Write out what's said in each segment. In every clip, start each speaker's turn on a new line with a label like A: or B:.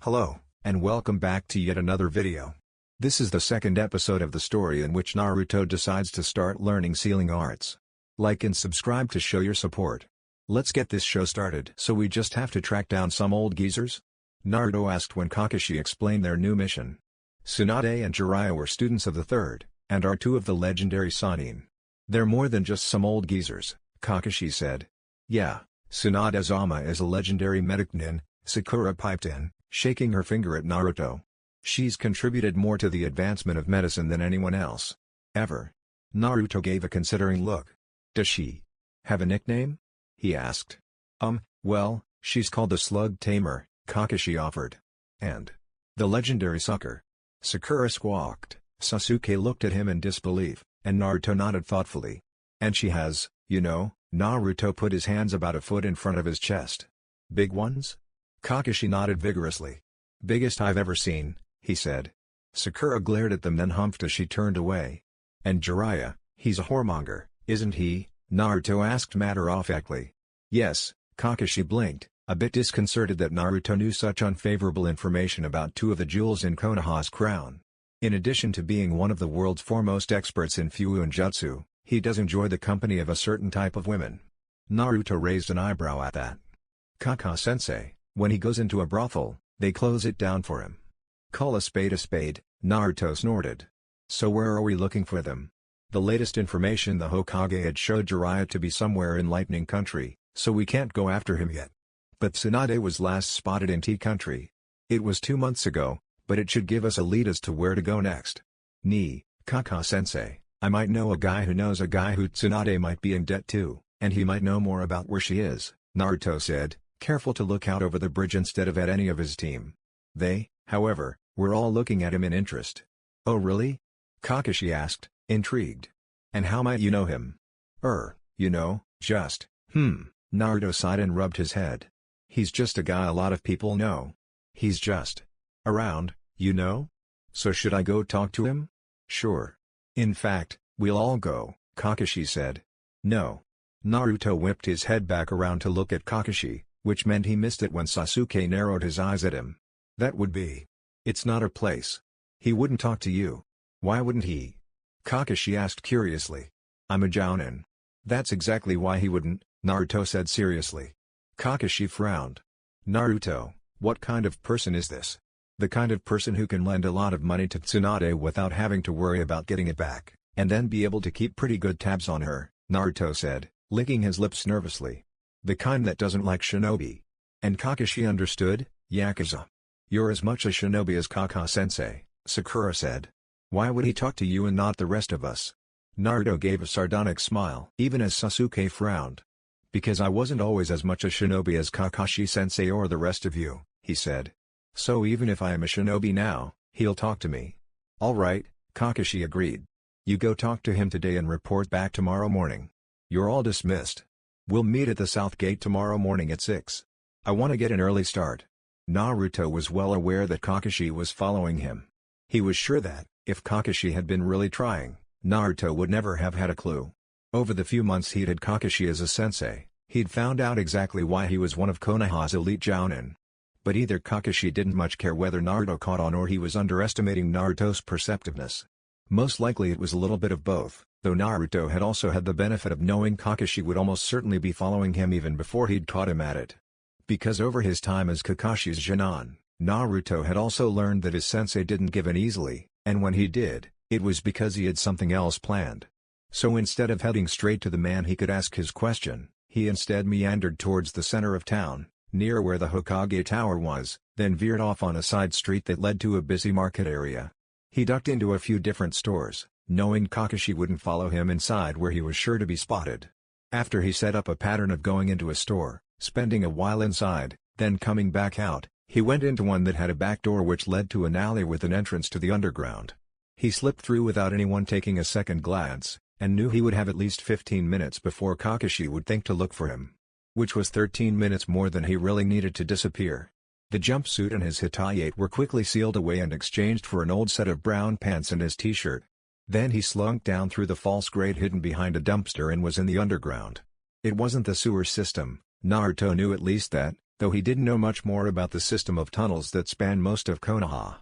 A: Hello, and welcome back to yet another video. This is the second episode of the story in which Naruto decides to start learning sealing arts. Like and subscribe to show your support. Let's get this show started. So we just have to track down some old geezers? Naruto asked when Kakashi explained their new mission. Tsunade and Jiraiya were students of the third, and are two of the legendary Sannin. They're more than just some old geezers, Kakashi said. Yeah, Tsunade-sama is a legendary medic nin, Sakura piped in, shaking her finger at Naruto. She's contributed more to the advancement of medicine than anyone else. Ever. Naruto gave a considering look. Does she have a nickname? He asked. Well, she's called the Slug Tamer, Kakashi offered. And the legendary sucker. Sakura squawked. Sasuke looked at him in disbelief, and Naruto nodded thoughtfully. And she has, Naruto put his hands about a foot in front of his chest. Big ones? Kakashi nodded vigorously. Biggest I've ever seen, he said. Sakura glared at them then humphed as she turned away. And Jiraiya, he's a whoremonger, isn't he? Naruto asked matter-of-factly. Yes, Kakashi blinked, a bit disconcerted that Naruto knew such unfavorable information about two of the jewels in Konoha's crown. In addition to being one of the world's foremost experts in Fuin Jutsu, he does enjoy the company of a certain type of women. Naruto raised an eyebrow at that. Kaka-sensei, when he goes into a brothel, they close it down for him. Call a spade, Naruto snorted. So where are we looking for them? The latest information the Hokage had showed Jiraiya to be somewhere in Lightning Country, so we can't go after him yet. But Tsunade was last spotted in Tea Country. It was 2 months ago, but it should give us a lead as to where to go next. Kaka-sensei, I might know a guy who knows a guy who Tsunade might be in debt to, and he might know more about where she is, Naruto said, careful to look out over the bridge instead of at any of his team. They, however, were all looking at him in interest. Oh really? Kakashi asked, intrigued. And how might you know him? Naruto sighed and rubbed his head. He's just a guy a lot of people know. He's just around, So should I go talk to him? Sure. In fact, we'll all go, Kakashi said. No. Naruto whipped his head back around to look at Kakashi, which meant he missed it when Sasuke narrowed his eyes at him. That would be. It's not our place. He wouldn't talk to you. Why wouldn't he? Kakashi asked curiously. I'm a jounin. That's exactly why he wouldn't, Naruto said seriously. Kakashi frowned. Naruto, what kind of person is this? The kind of person who can lend a lot of money to Tsunade without having to worry about getting it back, and then be able to keep pretty good tabs on her, Naruto said, licking his lips nervously. The kind that doesn't like Shinobi. And Kakashi understood, Yakuza. You're as much a Shinobi as Kaka-sensei, Sakura said. Why would he talk to you and not the rest of us? Naruto gave a sardonic smile, even as Sasuke frowned. Because I wasn't always as much a Shinobi as Kakashi-sensei or the rest of you, he said. So even if I am a Shinobi now, he'll talk to me. Alright, Kakashi agreed. You go talk to him today and report back tomorrow morning. You're all dismissed. We'll meet at the South Gate tomorrow morning at 6. I want to get an early start. Naruto was well aware that Kakashi was following him. He was sure that, if Kakashi had been really trying, Naruto would never have had a clue. Over the few months he'd had Kakashi as a sensei, he'd found out exactly why he was one of Konoha's elite jounin. But either Kakashi didn't much care whether Naruto caught on or he was underestimating Naruto's perceptiveness. Most likely it was a little bit of both, though Naruto had also had the benefit of knowing Kakashi would almost certainly be following him even before he'd caught him at it. Because over his time as Kakashi's Genin, Naruto had also learned that his sensei didn't give in easily, and when he did, it was because he had something else planned. So instead of heading straight to the man he could ask his question, he instead meandered towards the center of town, near where the Hokage Tower was, then veered off on a side street that led to a busy market area. He ducked into a few different stores, knowing Kakashi wouldn't follow him inside where he was sure to be spotted. After he set up a pattern of going into a store, spending a while inside, then coming back out, he went into one that had a back door which led to an alley with an entrance to the underground. He slipped through without anyone taking a second glance, and knew he would have at least 15 minutes before Kakashi would think to look for him. Which was 13 minutes more than he really needed to disappear. The jumpsuit and his hitayate were quickly sealed away and exchanged for an old set of brown pants and his t-shirt. Then he slunk down through the false grate hidden behind a dumpster and was in the underground. It wasn't the sewer system, Naruto knew at least that, though he didn't know much more about the system of tunnels that span most of Konoha.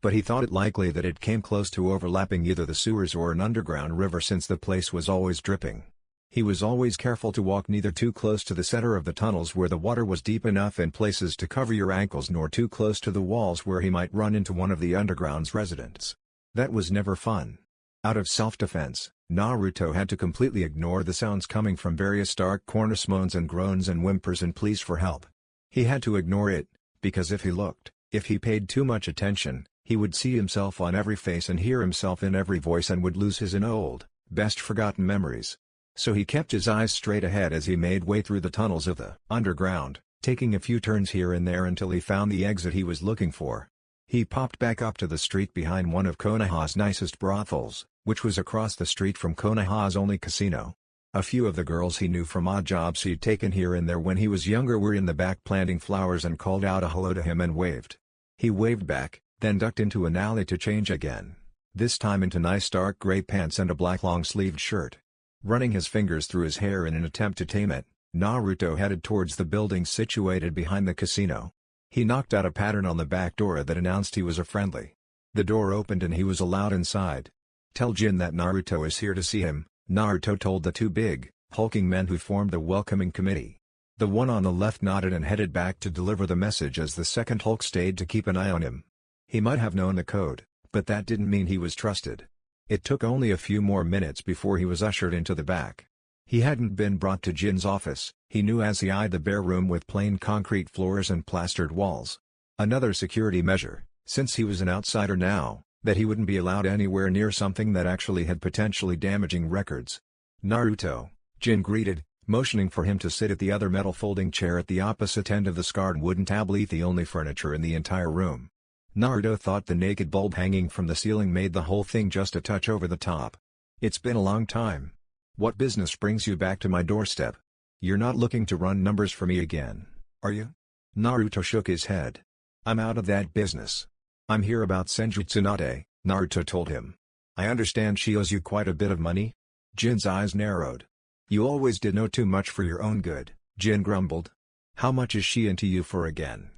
A: But he thought it likely that it came close to overlapping either the sewers or an underground river since the place was always dripping. He was always careful to walk neither too close to the center of the tunnels where the water was deep enough in places to cover your ankles nor too close to the walls where he might run into one of the underground's residents. That was never fun. Out of self-defense, Naruto had to completely ignore the sounds coming from various dark corners, moans and groans and whimpers and pleas for help. He had to ignore it, because if he paid too much attention, he would see himself on every face and hear himself in every voice and would lose his old, best-forgotten memories. So he kept his eyes straight ahead as he made way through the tunnels of the underground, taking a few turns here and there until he found the exit he was looking for. He popped back up to the street behind one of Konoha's nicest brothels, which was across the street from Konoha's only casino. A few of the girls he knew from odd jobs he'd taken here and there when he was younger were in the back planting flowers and called out a hello to him and waved. He waved back, then ducked into an alley to change again, this time into nice dark gray pants and a black long-sleeved shirt. Running his fingers through his hair in an attempt to tame it, Naruto headed towards the building situated behind the casino. He knocked out a pattern on the back door that announced he was a friendly. The door opened and he was allowed inside. "Tell Jin that Naruto is here to see him," Naruto told the two big, hulking men who formed the welcoming committee. The one on the left nodded and headed back to deliver the message as the second Hulk stayed to keep an eye on him. He might have known the code, but that didn't mean he was trusted. It took only a few more minutes before he was ushered into the back. He hadn't been brought to Jin's office, he knew as he eyed the bare room with plain concrete floors and plastered walls. Another security measure, since he was an outsider now, that he wouldn't be allowed anywhere near something that actually had potentially damaging records. "Naruto," Jin greeted, motioning for him to sit at the other metal folding chair at the opposite end of the scarred wooden tablet, the only furniture in the entire room. Naruto thought the naked bulb hanging from the ceiling made the whole thing just a touch over the top. "It's been a long time. What business brings you back to my doorstep? You're not looking to run numbers for me again, are you?" Naruto shook his head. "I'm out of that business. I'm here about Senju Tsunade," Naruto told him. "I understand she owes you quite a bit of money?" Jin's eyes narrowed. "You always did know too much for your own good," Jin grumbled. "How much is she into you for again?"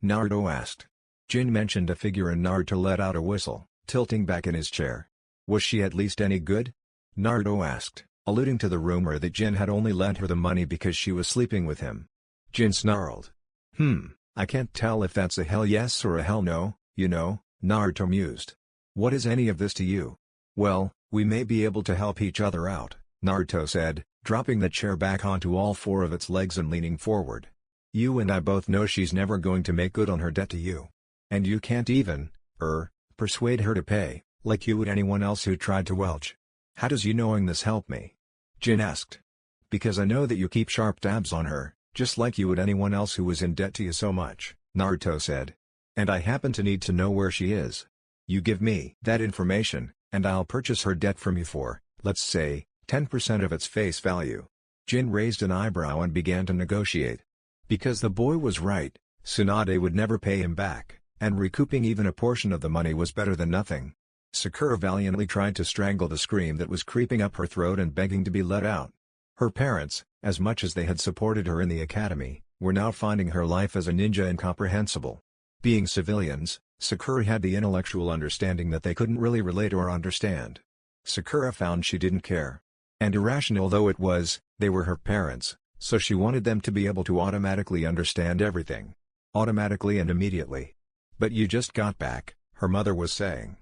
A: Naruto asked. Jin mentioned a figure and Naruto let out a whistle, tilting back in his chair. "Was she at least any good?" Naruto asked, alluding to the rumor that Jin had only lent her the money because she was sleeping with him. Jin snarled. I can't tell if that's a hell yes or a hell no, you know," Naruto mused. "What is any of this to you?" "Well, we may be able to help each other out," Naruto said, dropping the chair back onto all four of its legs and leaning forward. "You and I both know she's never going to make good on her debt to you. And you can't even, persuade her to pay, like you would anyone else who tried to welch. How does you knowing this help me?" Jin asked. "Because I know that you keep sharp tabs on her, just like you would anyone else who was in debt to you so much," Naruto said. "And I happen to need to know where she is. You give me that information, and I'll purchase her debt from you for, let's say, 10% of its face value." Jin raised an eyebrow and began to negotiate. Because the boy was right, Tsunade would never pay him back, and recouping even a portion of the money was better than nothing. Sakura valiantly tried to strangle the scream that was creeping up her throat and begging to be let out. Her parents, as much as they had supported her in the academy, were now finding her life as a ninja incomprehensible. Being civilians, Sakura had the intellectual understanding that they couldn't really relate or understand. Sakura found she didn't care. And irrational though it was, they were her parents, so she wanted them to be able to automatically understand everything. Automatically and immediately. "But you just got back," her mother was saying.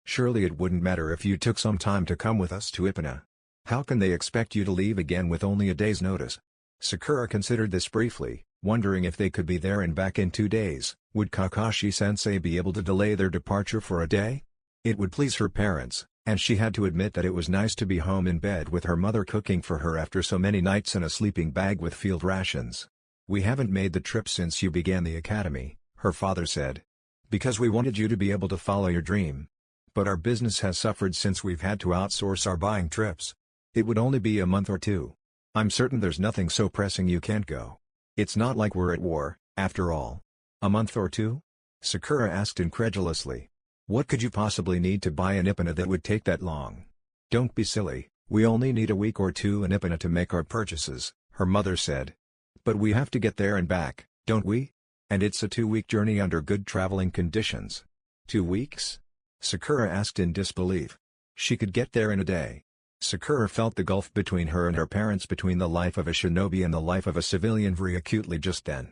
A: "Surely it wouldn't matter if you took some time to come with us to Ipana. How can they expect you to leave again with only a day's notice?" Sakura considered this briefly, wondering if they could be there and back in 2 days. Would Kakashi-sensei be able to delay their departure for a day? It would please her parents, and she had to admit that it was nice to be home in bed with her mother cooking for her after so many nights in a sleeping bag with field rations. "We haven't made the trip since you began the academy," her father said. "Because we wanted you to be able to follow your dream. But our business has suffered since we've had to outsource our buying trips. It would only be a month or 2. I'm certain there's nothing so pressing you can't go. It's not like we're at war, after all." "A month or 2? Sakura asked incredulously. "What could you possibly need to buy in Ipana that would take that long?" "Don't be silly, we only need a week or 2 in Ipana to make our purchases," her mother said. "But we have to get there and back, Don't we? And it's a 2-week journey under good traveling conditions. 2 weeks? Sakura asked in disbelief. She could get there in a day. Sakura felt the gulf between her and her parents, between the life of a shinobi and the life of a civilian, very acutely just then.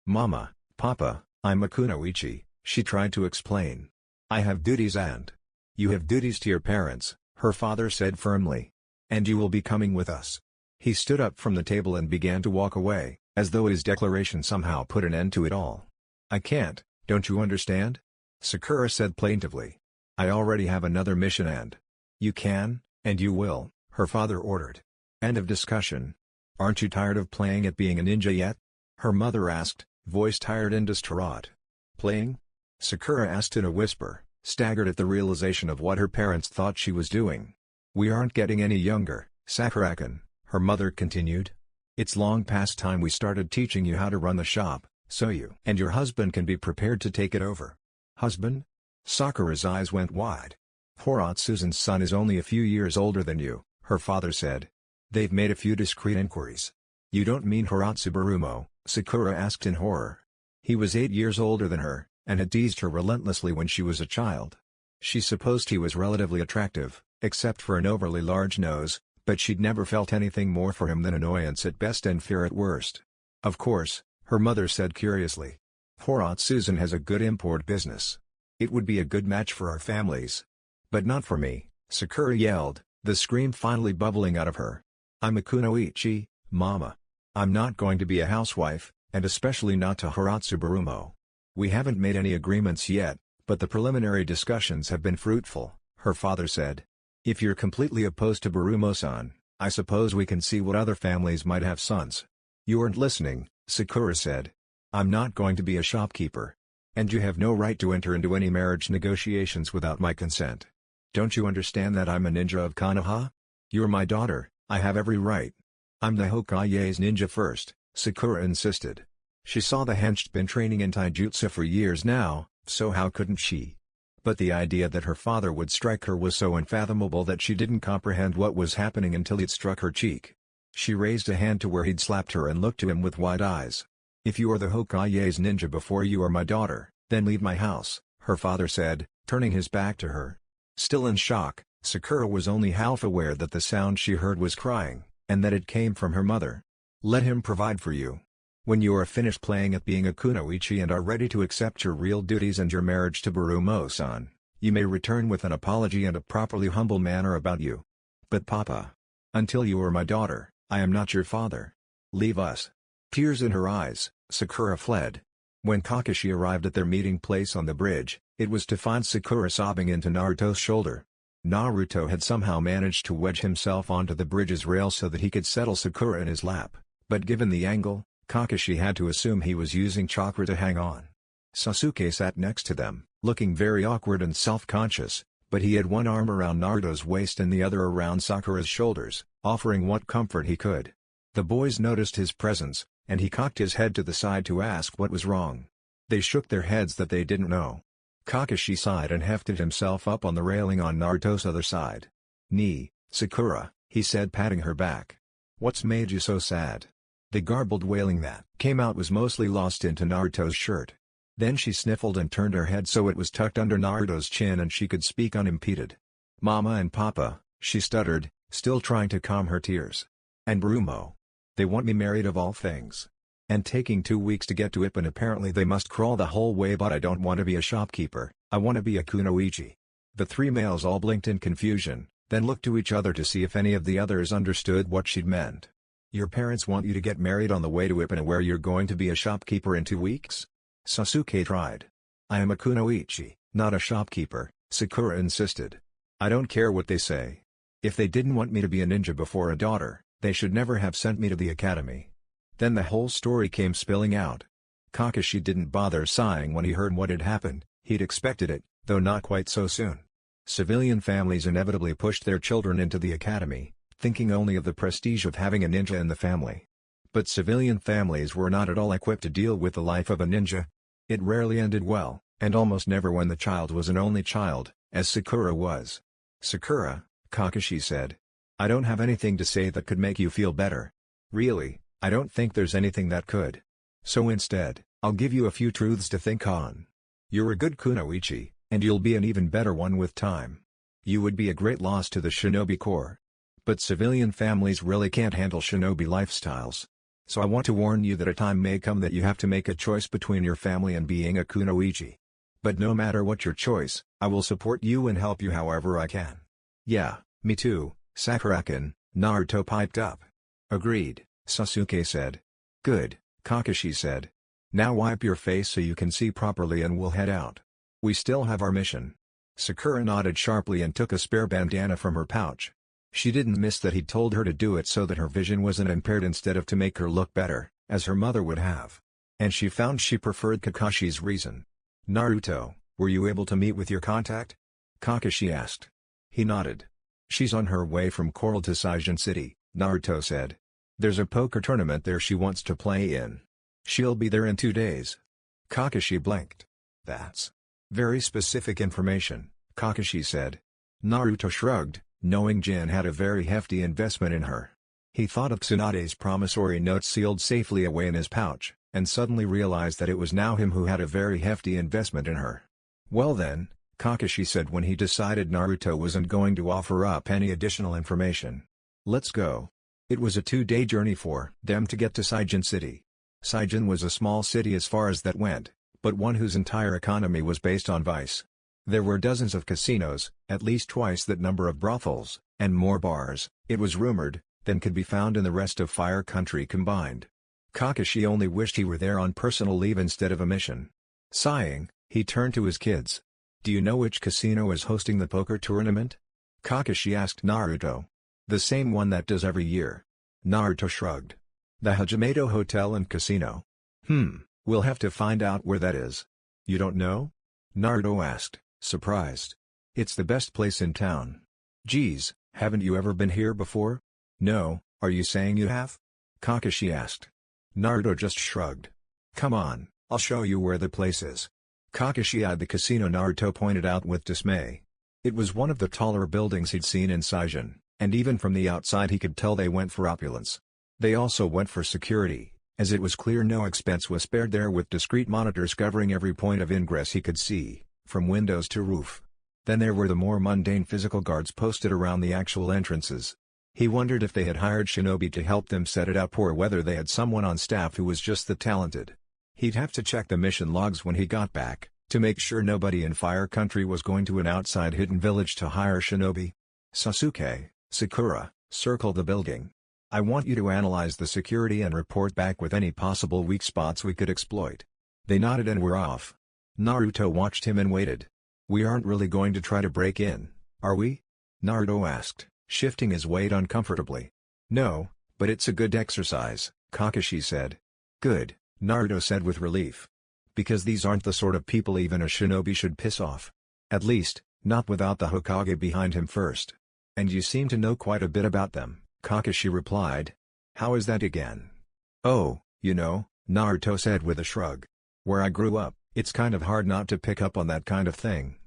A: Mama, Papa, I'm a kunoichi, she tried to explain. I have duties and... You have duties to your parents, her father said firmly. And you will be coming with us. He stood up from the table and began to walk away, as though his declaration somehow put an end to it all. I can't, don't you understand? Sakura said plaintively. I already have another mission and... You can, and you will, her father ordered. End of discussion. Aren't you tired of playing at being a ninja yet? Her mother asked, voice tired and distraught. Playing? Sakura asked in a whisper, staggered at the realization of what her parents thought she was doing. We aren't getting any younger, Sakura-kun, her mother continued. It's long past time we started teaching you how to run the shop, so you and your husband can be prepared to take it over. Husband? Sakura's eyes went wide. Horatsu's son is only a few years older than you, her father said. They've made a few discreet inquiries. You don't mean Horatsu Barumo? Sakura asked in horror. He was 8 years older than her, and had teased her relentlessly when she was a child. She supposed he was relatively attractive, except for an overly large nose, but she'd never felt anything more for him than annoyance at best and fear at worst. Of course, her mother said curiously. Horatsu's has a good import business. It would be a good match for our families. But not for me, Sakura yelled, the scream finally bubbling out of her. I'm a kunoichi, Mama. I'm not going to be a housewife, and especially not to Horatsu Barumo. We haven't made any agreements yet, but the preliminary discussions have been fruitful, her father said. If you're completely opposed to Barumo-san, I suppose we can see what other families might have sons. You aren't listening, Sakura said. I'm not going to be a shopkeeper. And you have no right to enter into any marriage negotiations without my consent. Don't you understand that I'm a ninja of Konoha? You're my daughter, I have every right. I'm the Hokage's ninja first, Sakura insisted. She saw the henchman been training in taijutsu for years now, so how couldn't she? But the idea that her father would strike her was so unfathomable that she didn't comprehend what was happening until it struck her cheek. She raised a hand to where he'd slapped her and looked to him with wide eyes. If you are the Hokage's ninja before you are my daughter, then leave my house, her father said, turning his back to her. Still in shock, Sakura was only half aware that the sound she heard was crying, and that it came from her mother. Let him provide for you. When you are finished playing at being a kunoichi and are ready to accept your real duties and your marriage to Barumo-san, you may return with an apology and a properly humble manner about you. But Papa, until you are my daughter, I am not your father. Leave us. Tears in her eyes, Sakura fled. When Kakashi arrived at their meeting place on the bridge, it was to find Sakura sobbing into Naruto's shoulder. Naruto had somehow managed to wedge himself onto the bridge's rail so that he could settle Sakura in his lap, but given the angle, Kakashi had to assume he was using chakra to hang on. Sasuke sat next to them, looking very awkward and self-conscious, but he had one arm around Naruto's waist and the other around Sakura's shoulders, offering what comfort he could. The boys noticed his presence, and he cocked his head to the side to ask what was wrong. They shook their heads that they didn't know. Kakashi sighed and hefted himself up on the railing on Naruto's other side. Sakura, he said, patting her back. What's made you so sad? The garbled wailing that came out was mostly lost into Naruto's shirt. Then she sniffled and turned her head so it was tucked under Naruto's chin and she could speak unimpeded. Mama and Papa, she stuttered, still trying to calm her tears. And Barumo. They want me married of all things. And taking 2 weeks to get to it, and apparently they must crawl the whole way, but I don't want to be a shopkeeper, I want to be a kunoichi. The three males all blinked in confusion, then looked to each other to see if any of the others understood what she'd meant. Your parents want you to get married on the way to Ipana where you're going to be a shopkeeper in 2 weeks? Sasuke tried. I am a kunoichi, not a shopkeeper, Sakura insisted. I don't care what they say. If they didn't want me to be a ninja before a daughter, they should never have sent me to the academy. Then the whole story came spilling out. Kakashi didn't bother sighing when he heard what had happened, he'd expected it, though not quite so soon. Civilian families inevitably pushed their children into the academy, thinking only of the prestige of having a ninja in the family. But civilian families were not at all equipped to deal with the life of a ninja. It rarely ended well, and almost never when the child was an only child, as Sakura was. Sakura, Kakashi said. I don't have anything to say that could make you feel better. Really, I don't think there's anything that could. So instead, I'll give you a few truths to think on. You're a good kunoichi, and you'll be an even better one with time. You would be a great loss to the shinobi corps. But civilian families really can't handle shinobi lifestyles. So I want to warn you that a time may come that you have to make a choice between your family and being a kunoichi. But no matter what your choice, I will support you and help you however I can. Yeah, me too, Sakura-kun, Naruto piped up. Agreed, Sasuke said. Good, Kakashi said. Now wipe your face so you can see properly and we'll head out. We still have our mission. Sakura nodded sharply and took a spare bandana from her pouch. She didn't miss that he'd told her to do it so that her vision wasn't impaired instead of to make her look better, as her mother would have. And she found she preferred Kakashi's reason. Naruto, were you able to meet with your contact? Kakashi asked. He nodded. She's on her way from Coral to Saijin City, Naruto said. There's a poker tournament there she wants to play in. She'll be there in 2 days. Kakashi blinked. That's very specific information, Kakashi said. Naruto shrugged, knowing Jin had a very hefty investment in her. He thought of Tsunade's promissory note sealed safely away in his pouch, and suddenly realized that it was now him who had a very hefty investment in her. Well then, Kakashi said when he decided Naruto wasn't going to offer up any additional information. Let's go. It was a 2-day journey for them to get to Saijin City. Saijin was a small city as far as that went, but one whose entire economy was based on vice. There were dozens of casinos, at least twice that number of brothels, and more bars, it was rumored, than could be found in the rest of Fire Country combined. Kakashi only wished he were there on personal leave instead of a mission. Sighing, he turned to his kids. Do you know which casino is hosting the poker tournament? Kakashi asked Naruto. The same one that does every year. Naruto shrugged. The Hajimeto Hotel and Casino. We'll have to find out where that is. You don't know? Naruto asked, surprised. It's the best place in town. Geez, haven't you ever been here before? No, are you saying you have? Kakashi asked. Naruto just shrugged. Come on, I'll show you where the place is. Kakashi eyed the casino Naruto pointed out with dismay. It was one of the taller buildings he'd seen in Saijin, and even from the outside he could tell they went for opulence. They also went for security, as it was clear no expense was spared there with discrete monitors covering every point of ingress he could see, from windows to roof. Then there were the more mundane physical guards posted around the actual entrances. He wondered if they had hired Shinobi to help them set it up or whether they had someone on staff who was just that talented. He'd have to check the mission logs when he got back, to make sure nobody in Fire Country was going to an outside hidden village to hire Shinobi. Sasuke, Sakura, circle the building. I want you to analyze the security and report back with any possible weak spots we could exploit. They nodded and were off. Naruto watched him and waited. We aren't really going to try to break in, are we? Naruto asked, shifting his weight uncomfortably. No, but it's a good exercise, Kakashi said. Good, Naruto said with relief. Because these aren't the sort of people even a shinobi should piss off. At least, not without the Hokage behind him first. And you seem to know quite a bit about them, Kakashi replied. How is that again? Oh, you know, Naruto said with a shrug. Where I grew up, it's kind of hard not to pick up on that kind of thing.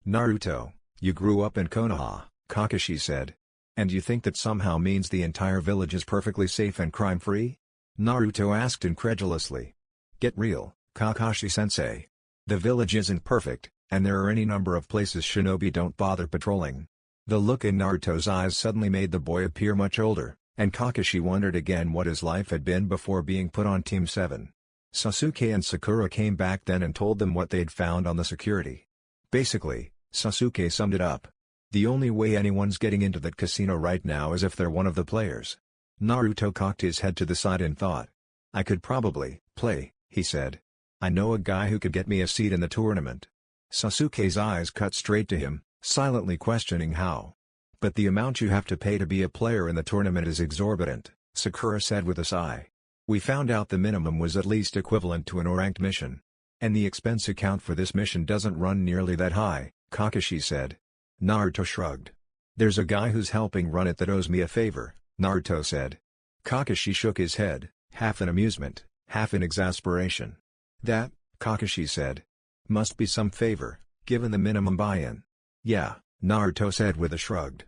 A: Naruto, you grew up in Konoha, Kakashi said. And you think that somehow means the entire village is perfectly safe and crime-free? Naruto asked incredulously. Get real, Kakashi-sensei. The village isn't perfect, and there are any number of places shinobi don't bother patrolling. The look in Naruto's eyes suddenly made the boy appear much older, and Kakashi wondered again what his life had been before being put on Team 7. Sasuke and Sakura came back then and told them what they'd found on the security. Basically, Sasuke summed it up. The only way anyone's getting into that casino right now is if they're one of the players. Naruto cocked his head to the side in thought. I could probably play, he said. I know a guy who could get me a seat in the tournament. Sasuke's eyes cut straight to him, silently questioning how. But the amount you have to pay to be a player in the tournament is exorbitant, Sakura said with a sigh. We found out the minimum was at least equivalent to an O-ranked mission. And the expense account for this mission doesn't run nearly that high, Kakashi said. Naruto shrugged. There's a guy who's helping run it that owes me a favor, Naruto said. Kakashi shook his head, half in amusement, half in exasperation. That, Kakashi said. Must be some favor, given the minimum buy-in. Yeah, Naruto said with a shrug.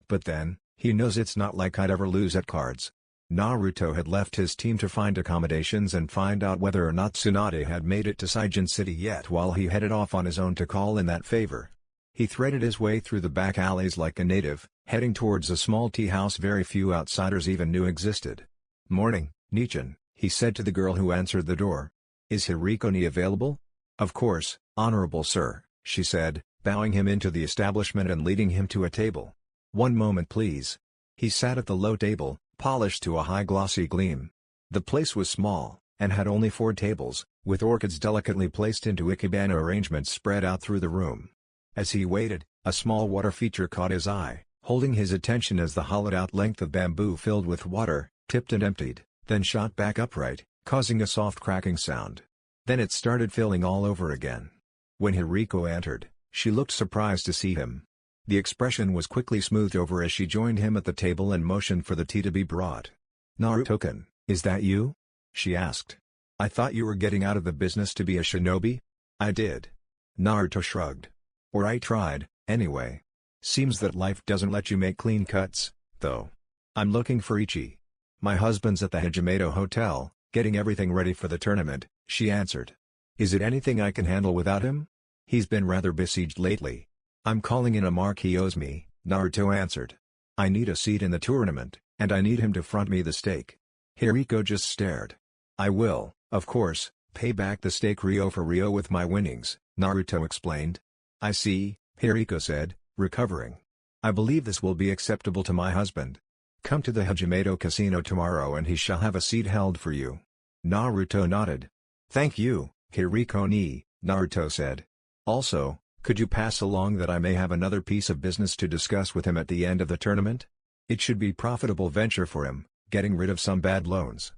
A: But then, he knows it's not like I'd ever lose at cards. Naruto had left his team to find accommodations and find out whether or not Tsunade had made it to Saijin City yet while he headed off on his own to call in that favor. He threaded his way through the back alleys like a native, heading towards a small tea house very few outsiders even knew existed. "Morning, Nichan," he said to the girl who answered the door. "Is Hiriko-ni available?" "Of course, honorable sir," she said, bowing him into the establishment and leading him to a table. "One moment please." He sat at the low table, polished to a high glossy gleam. The place was small, and had only 4 tables, with orchids delicately placed into ikebana arrangements spread out through the room. As he waited, a small water feature caught his eye, holding his attention as the hollowed-out length of bamboo filled with water, tipped and emptied, then shot back upright, causing a soft cracking sound. Then it started filling all over again. When Hiriko entered, she looked surprised to see him. The expression was quickly smoothed over as she joined him at the table and motioned for the tea to be brought. "Naruto-kun, is that you?" she asked. "I thought you were getting out of the business to be a shinobi?" "I did." Naruto shrugged. "Or I tried, anyway. Seems that life doesn't let you make clean cuts, though. I'm looking for Ichi. My husband's at the Hijimato Hotel, getting everything ready for the tournament," she answered. "Is it anything I can handle without him? He's been rather besieged lately." "I'm calling in a mark he owes me," Naruto answered. "I need a seat in the tournament, and I need him to front me the stake." Hiriko just stared. "I will, of course, pay back the stake Ryo for Ryo with my winnings," Naruto explained. "I see," Hiriko said, recovering. "I believe this will be acceptable to my husband. Come to the Hijimato Casino tomorrow and he shall have a seat held for you." Naruto nodded. "Thank you, Hiriko-ni," Naruto said. "Also, could you pass along that I may have another piece of business to discuss with him at the end of the tournament? It should be a profitable venture for him, getting rid of some bad loans."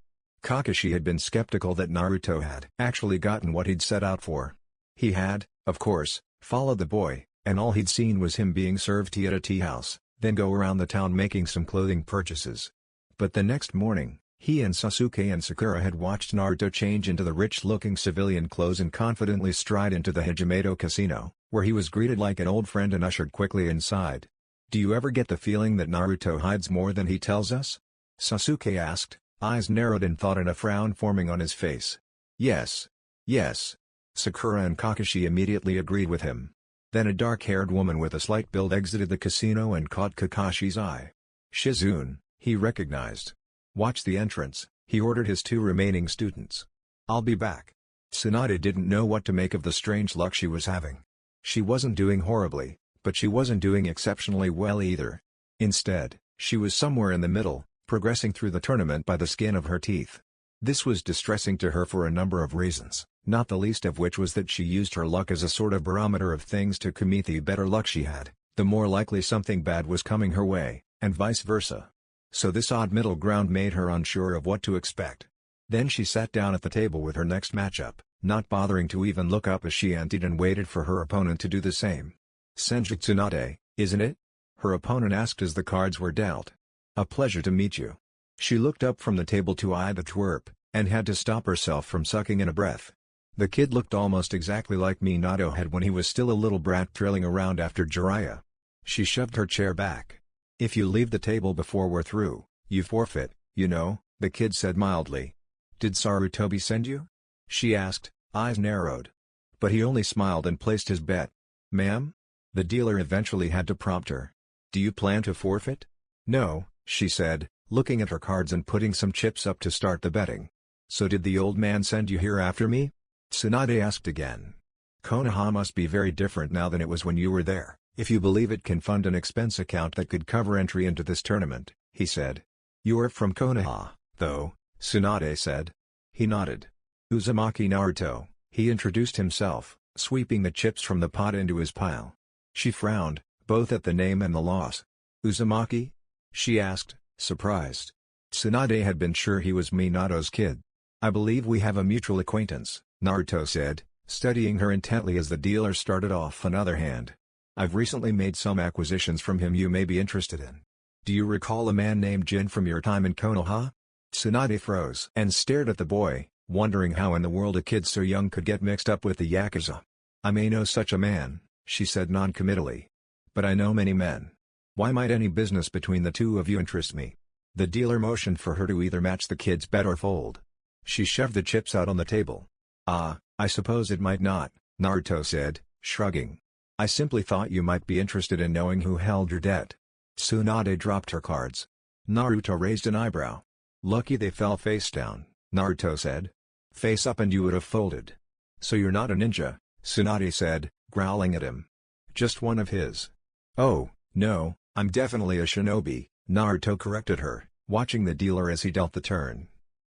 A: Kakashi had been skeptical that Naruto had actually gotten what he'd set out for. He had, of course, followed the boy, and all he'd seen was him being served tea at a tea house, then go around the town making some clothing purchases. But the next morning, he and Sasuke and Sakura had watched Naruto change into the rich-looking civilian clothes and confidently stride into the Hijimato Casino, where he was greeted like an old friend and ushered quickly inside. "Do you ever get the feeling that Naruto hides more than he tells us?" Sasuke asked, eyes narrowed in thought and a frown forming on his face. "Yes. Yes." Sakura and Kakashi immediately agreed with him. Then a dark-haired woman with a slight build exited the casino and caught Kakashi's eye. Shizune, he recognized. "Watch the entrance," he ordered his 2 remaining students. "I'll be back." Tsunade didn't know what to make of the strange luck she was having. She wasn't doing horribly, but she wasn't doing exceptionally well either. Instead, she was somewhere in the middle, progressing through the tournament by the skin of her teeth. This was distressing to her for a number of reasons, not the least of which was that she used her luck as a sort of barometer of things to commute. The better luck she had, the more likely something bad was coming her way, and vice versa. So this odd middle ground made her unsure of what to expect. Then she sat down at the table with her next matchup, not bothering to even look up as she anteed and waited for her opponent to do the same. "Senju Tsunade, isn't it?" her opponent asked as the cards were dealt. "A pleasure to meet you." She looked up from the table to eye the twerp, and had to stop herself from sucking in a breath. The kid looked almost exactly like Minato had when he was still a little brat trailing around after Jiraiya. She shoved her chair back. "If you leave the table before we're through, you forfeit, you know," the kid said mildly. "Did Sarutobi send you?" she asked, eyes narrowed. But he only smiled and placed his bet. "Ma'am?" The dealer eventually had to prompt her. "Do you plan to forfeit?" "No," she said, looking at her cards and putting some chips up to start the betting. "So did the old man send you here after me?" Tsunade asked again. "Konoha must be very different now than it was when you were there, if you believe it can fund an expense account that could cover entry into this tournament," he said. "You're from Konoha, though," Tsunade said. He nodded. "Uzumaki Naruto," he introduced himself, sweeping the chips from the pot into his pile. She frowned, both at the name and the loss. "Uzumaki?" she asked, surprised. Tsunade had been sure he was Minato's kid. "I believe we have a mutual acquaintance," Naruto said, studying her intently as the dealer started off another hand. "I've recently made some acquisitions from him you may be interested in. Do you recall a man named Jin from your time in Konoha?" Tsunade froze and stared at the boy, wondering how in the world a kid so young could get mixed up with the Yakuza. "I may know such a man," she said non-committally. "But I know many men. Why might any business between the two of you interest me?" The dealer motioned for her to either match the kid's bet or fold. She shoved the chips out on the table. I suppose it might not, Naruto said, shrugging. I simply thought you might be interested in knowing who held your debt. Tsunade dropped her cards. Naruto raised an eyebrow. Lucky they fell face down, Naruto said. Face up and you would have folded. So you're not a ninja, Tsunade said, growling at him. Just one of his. Oh, no, I'm definitely a shinobi, Naruto corrected her, watching the dealer as he dealt the turn.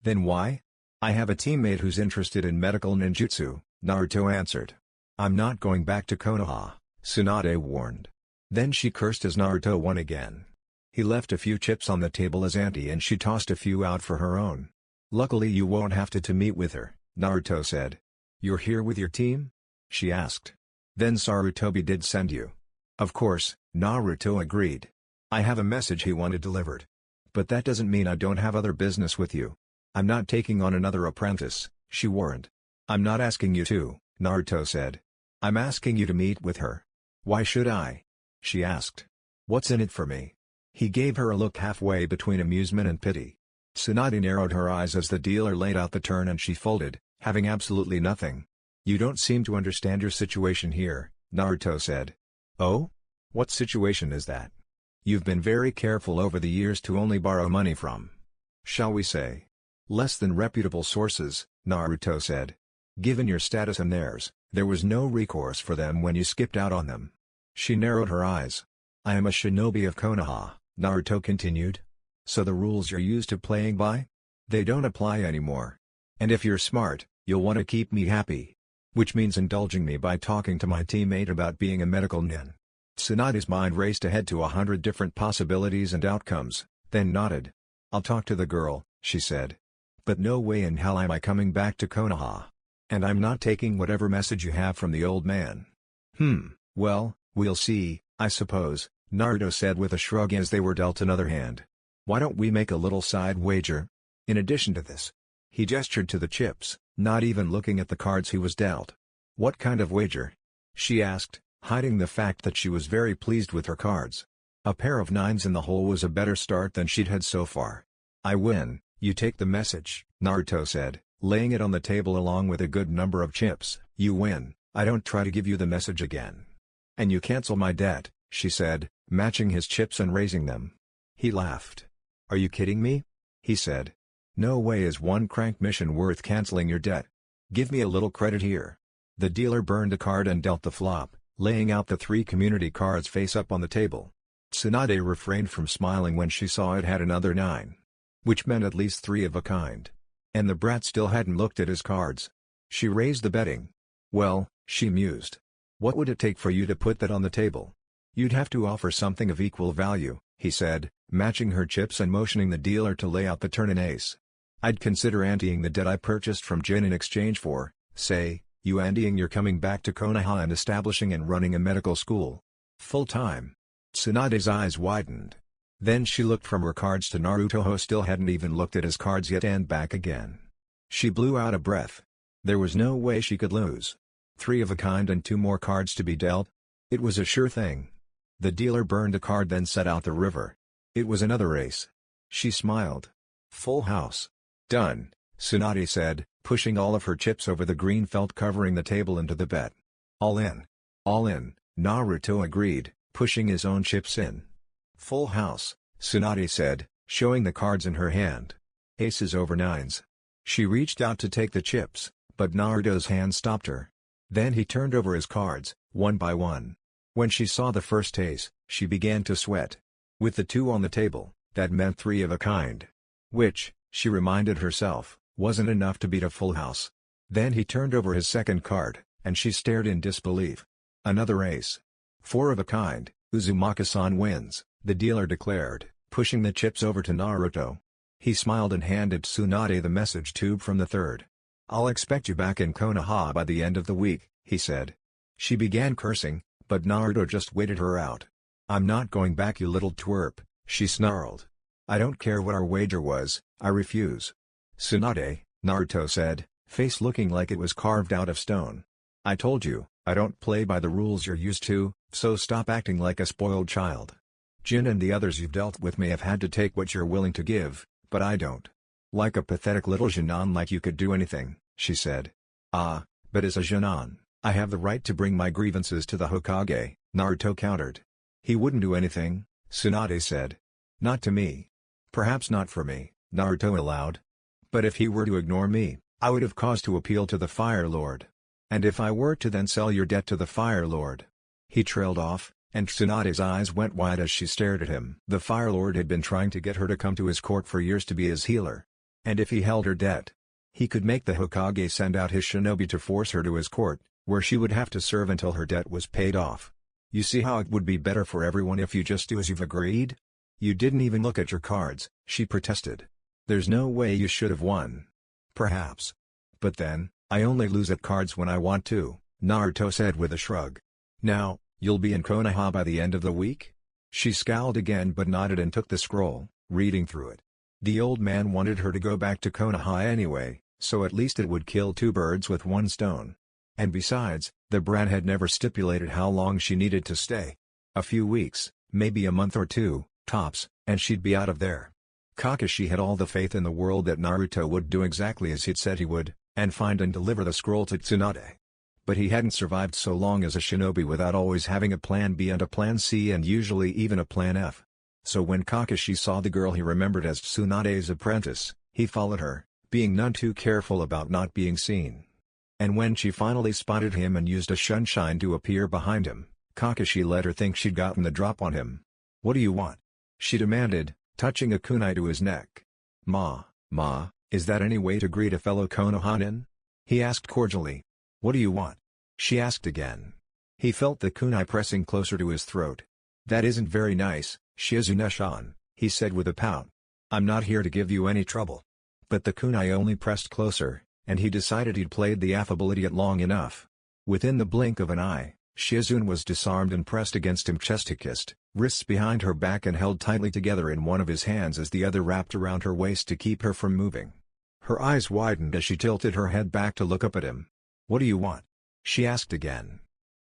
A: Then why? I have a teammate who's interested in medical ninjutsu, Naruto answered. I'm not going back to Konoha, Tsunade warned. Then she cursed as Naruto won again. He left a few chips on the table as ante and she tossed a few out for her own. Luckily you won't have to meet with her, Naruto said. You're here with your team? She asked. Then Sarutobi did send you. Of course, Naruto agreed. I have a message he wanted delivered. But that doesn't mean I don't have other business with you. I'm not taking on another apprentice, she warned. I'm not asking you to, Naruto said. I'm asking you to meet with her. Why should I? She asked. What's in it for me? He gave her a look halfway between amusement and pity. Tsunade narrowed her eyes as the dealer laid out the turn and she folded, having absolutely nothing. You don't seem to understand your situation here, Naruto said. Oh? What situation is that? You've been very careful over the years to only borrow money from, shall we say, less than reputable sources, Naruto said. Given your status and theirs, there was no recourse for them when you skipped out on them. She narrowed her eyes. I am a shinobi of Konoha, Naruto continued. So the rules you're used to playing by? They don't apply anymore. And if you're smart, you'll want to keep me happy. Which means indulging me by talking to my teammate about being a medical nin. Tsunade's mind raced ahead to 100 different possibilities and outcomes, then nodded. I'll talk to the girl, she said. But no way in hell am I coming back to Konoha. And I'm not taking whatever message you have from the old man. Well, we'll see, I suppose, Naruto said with a shrug as they were dealt another hand. Why don't we make a little side wager? In addition to this. He gestured to the chips, not even looking at the cards he was dealt. What kind of wager? She asked, hiding the fact that she was very pleased with her cards. A pair of nines in the hole was a better start than she'd had so far. I win, you take the message, Naruto said, laying it on the table along with a good number of chips. You win, I don't try to give you the message again. And you cancel my debt, she said, matching his chips and raising them. He laughed. Are you kidding me? He said. No way is one crank mission worth canceling your debt. Give me a little credit here. The dealer burned a card and dealt the flop, laying out the 3 community cards face up on the table. Tsunade refrained from smiling when she saw it had another 9. Which meant at least 3 of a kind. And the brat still hadn't looked at his cards. She raised the betting. Well, she mused. What would it take for you to put that on the table? You'd have to offer something of equal value, he said, matching her chips and motioning the dealer to lay out the turn in ace. I'd consider anteing the debt I purchased from Jin in exchange for, say, you anteing you're coming back to Konoha and establishing and running a medical school. Full-time. Tsunade's eyes widened. Then she looked from her cards to Naruto, who still hadn't even looked at his cards yet, and back again. She blew out a breath. There was no way she could lose. 3 of a kind and 2 more cards to be dealt? It was a sure thing. The dealer burned a card then set out the river. It was another ace. She smiled. Full house. Done, Tsunade said, pushing all of her chips over the green felt covering the table into the bet. All in. All in, Naruto agreed, pushing his own chips in. Full house, Tsunade said, showing the cards in her hand. Aces over 9s. She reached out to take the chips, but Naruto's hand stopped her. Then he turned over his cards, one by one. When she saw the first ace, she began to sweat. With the 2 on the table, that meant 3 of a kind. Which, she reminded herself, wasn't enough to beat a full house. Then he turned over his second card, and she stared in disbelief. Another ace. 4 of a kind, Uzumaki-san wins, the dealer declared, pushing the chips over to Naruto. He smiled and handed Tsunade the message tube from the third. I'll expect you back in Konoha by the end of the week, he said. She began cursing, but Naruto just waited her out. I'm not going back, you little twerp, she snarled. I don't care what our wager was, I refuse. Tsunade, Naruto said, face looking like it was carved out of stone. I told you, I don't play by the rules you're used to, so stop acting like a spoiled child. Jin and the others you've dealt with may have had to take what you're willing to give, but I don't. Like a pathetic little Jinan like you could do anything, she said. Ah, but as a Jinan, I have the right to bring my grievances to the Hokage, Naruto countered. He wouldn't do anything, Tsunade said. Not to me. Perhaps not for me, Naruto allowed. But if he were to ignore me, I would have cause to appeal to the Fire Lord. And if I were to then sell your debt to the Fire Lord. He trailed off, and Tsunade's eyes went wide as she stared at him. The Fire Lord had been trying to get her to come to his court for years to be his healer. And if he held her debt, he could make the Hokage send out his shinobi to force her to his court, where she would have to serve until her debt was paid off. You see how it would be better for everyone if you just do as you've agreed? You didn't even look at your cards, she protested. There's no way you should have won. Perhaps. But then, I only lose at cards when I want to, Naruto said with a shrug. Now, you'll be in Konoha by the end of the week? She scowled again but nodded and took the scroll, reading through it. The old man wanted her to go back to Konoha anyway, so at least it would kill two birds with one stone. And besides, the brat had never stipulated how long she needed to stay. A few weeks, maybe a month or two, tops, and she'd be out of there. Kakashi had all the faith in the world that Naruto would do exactly as he'd said he would, and find and deliver the scroll to Tsunade. But he hadn't survived so long as a shinobi without always having a plan B and a plan C and usually even a plan F. So when Kakashi saw the girl he remembered as Tsunade's apprentice, he followed her, being none too careful about not being seen. And when she finally spotted him and used a sunshine to appear behind him, Kakashi let her think she'd gotten the drop on him. "What do you want?" she demanded, touching a kunai to his neck. Ma, is that any way to greet a fellow Konohanin?" he asked cordially. "What do you want?" she asked again. He felt the kunai pressing closer to his throat. "That isn't very nice, Shizune-san," he said with a pout. "I'm not here to give you any trouble." But the kunai only pressed closer, and he decided he'd played the affable idiot long enough. Within the blink of an eye, Shizune was disarmed and pressed against him chest-to-chest, wrists behind her back and held tightly together in one of his hands as the other wrapped around her waist to keep her from moving. Her eyes widened as she tilted her head back to look up at him. "What do you want?" she asked again.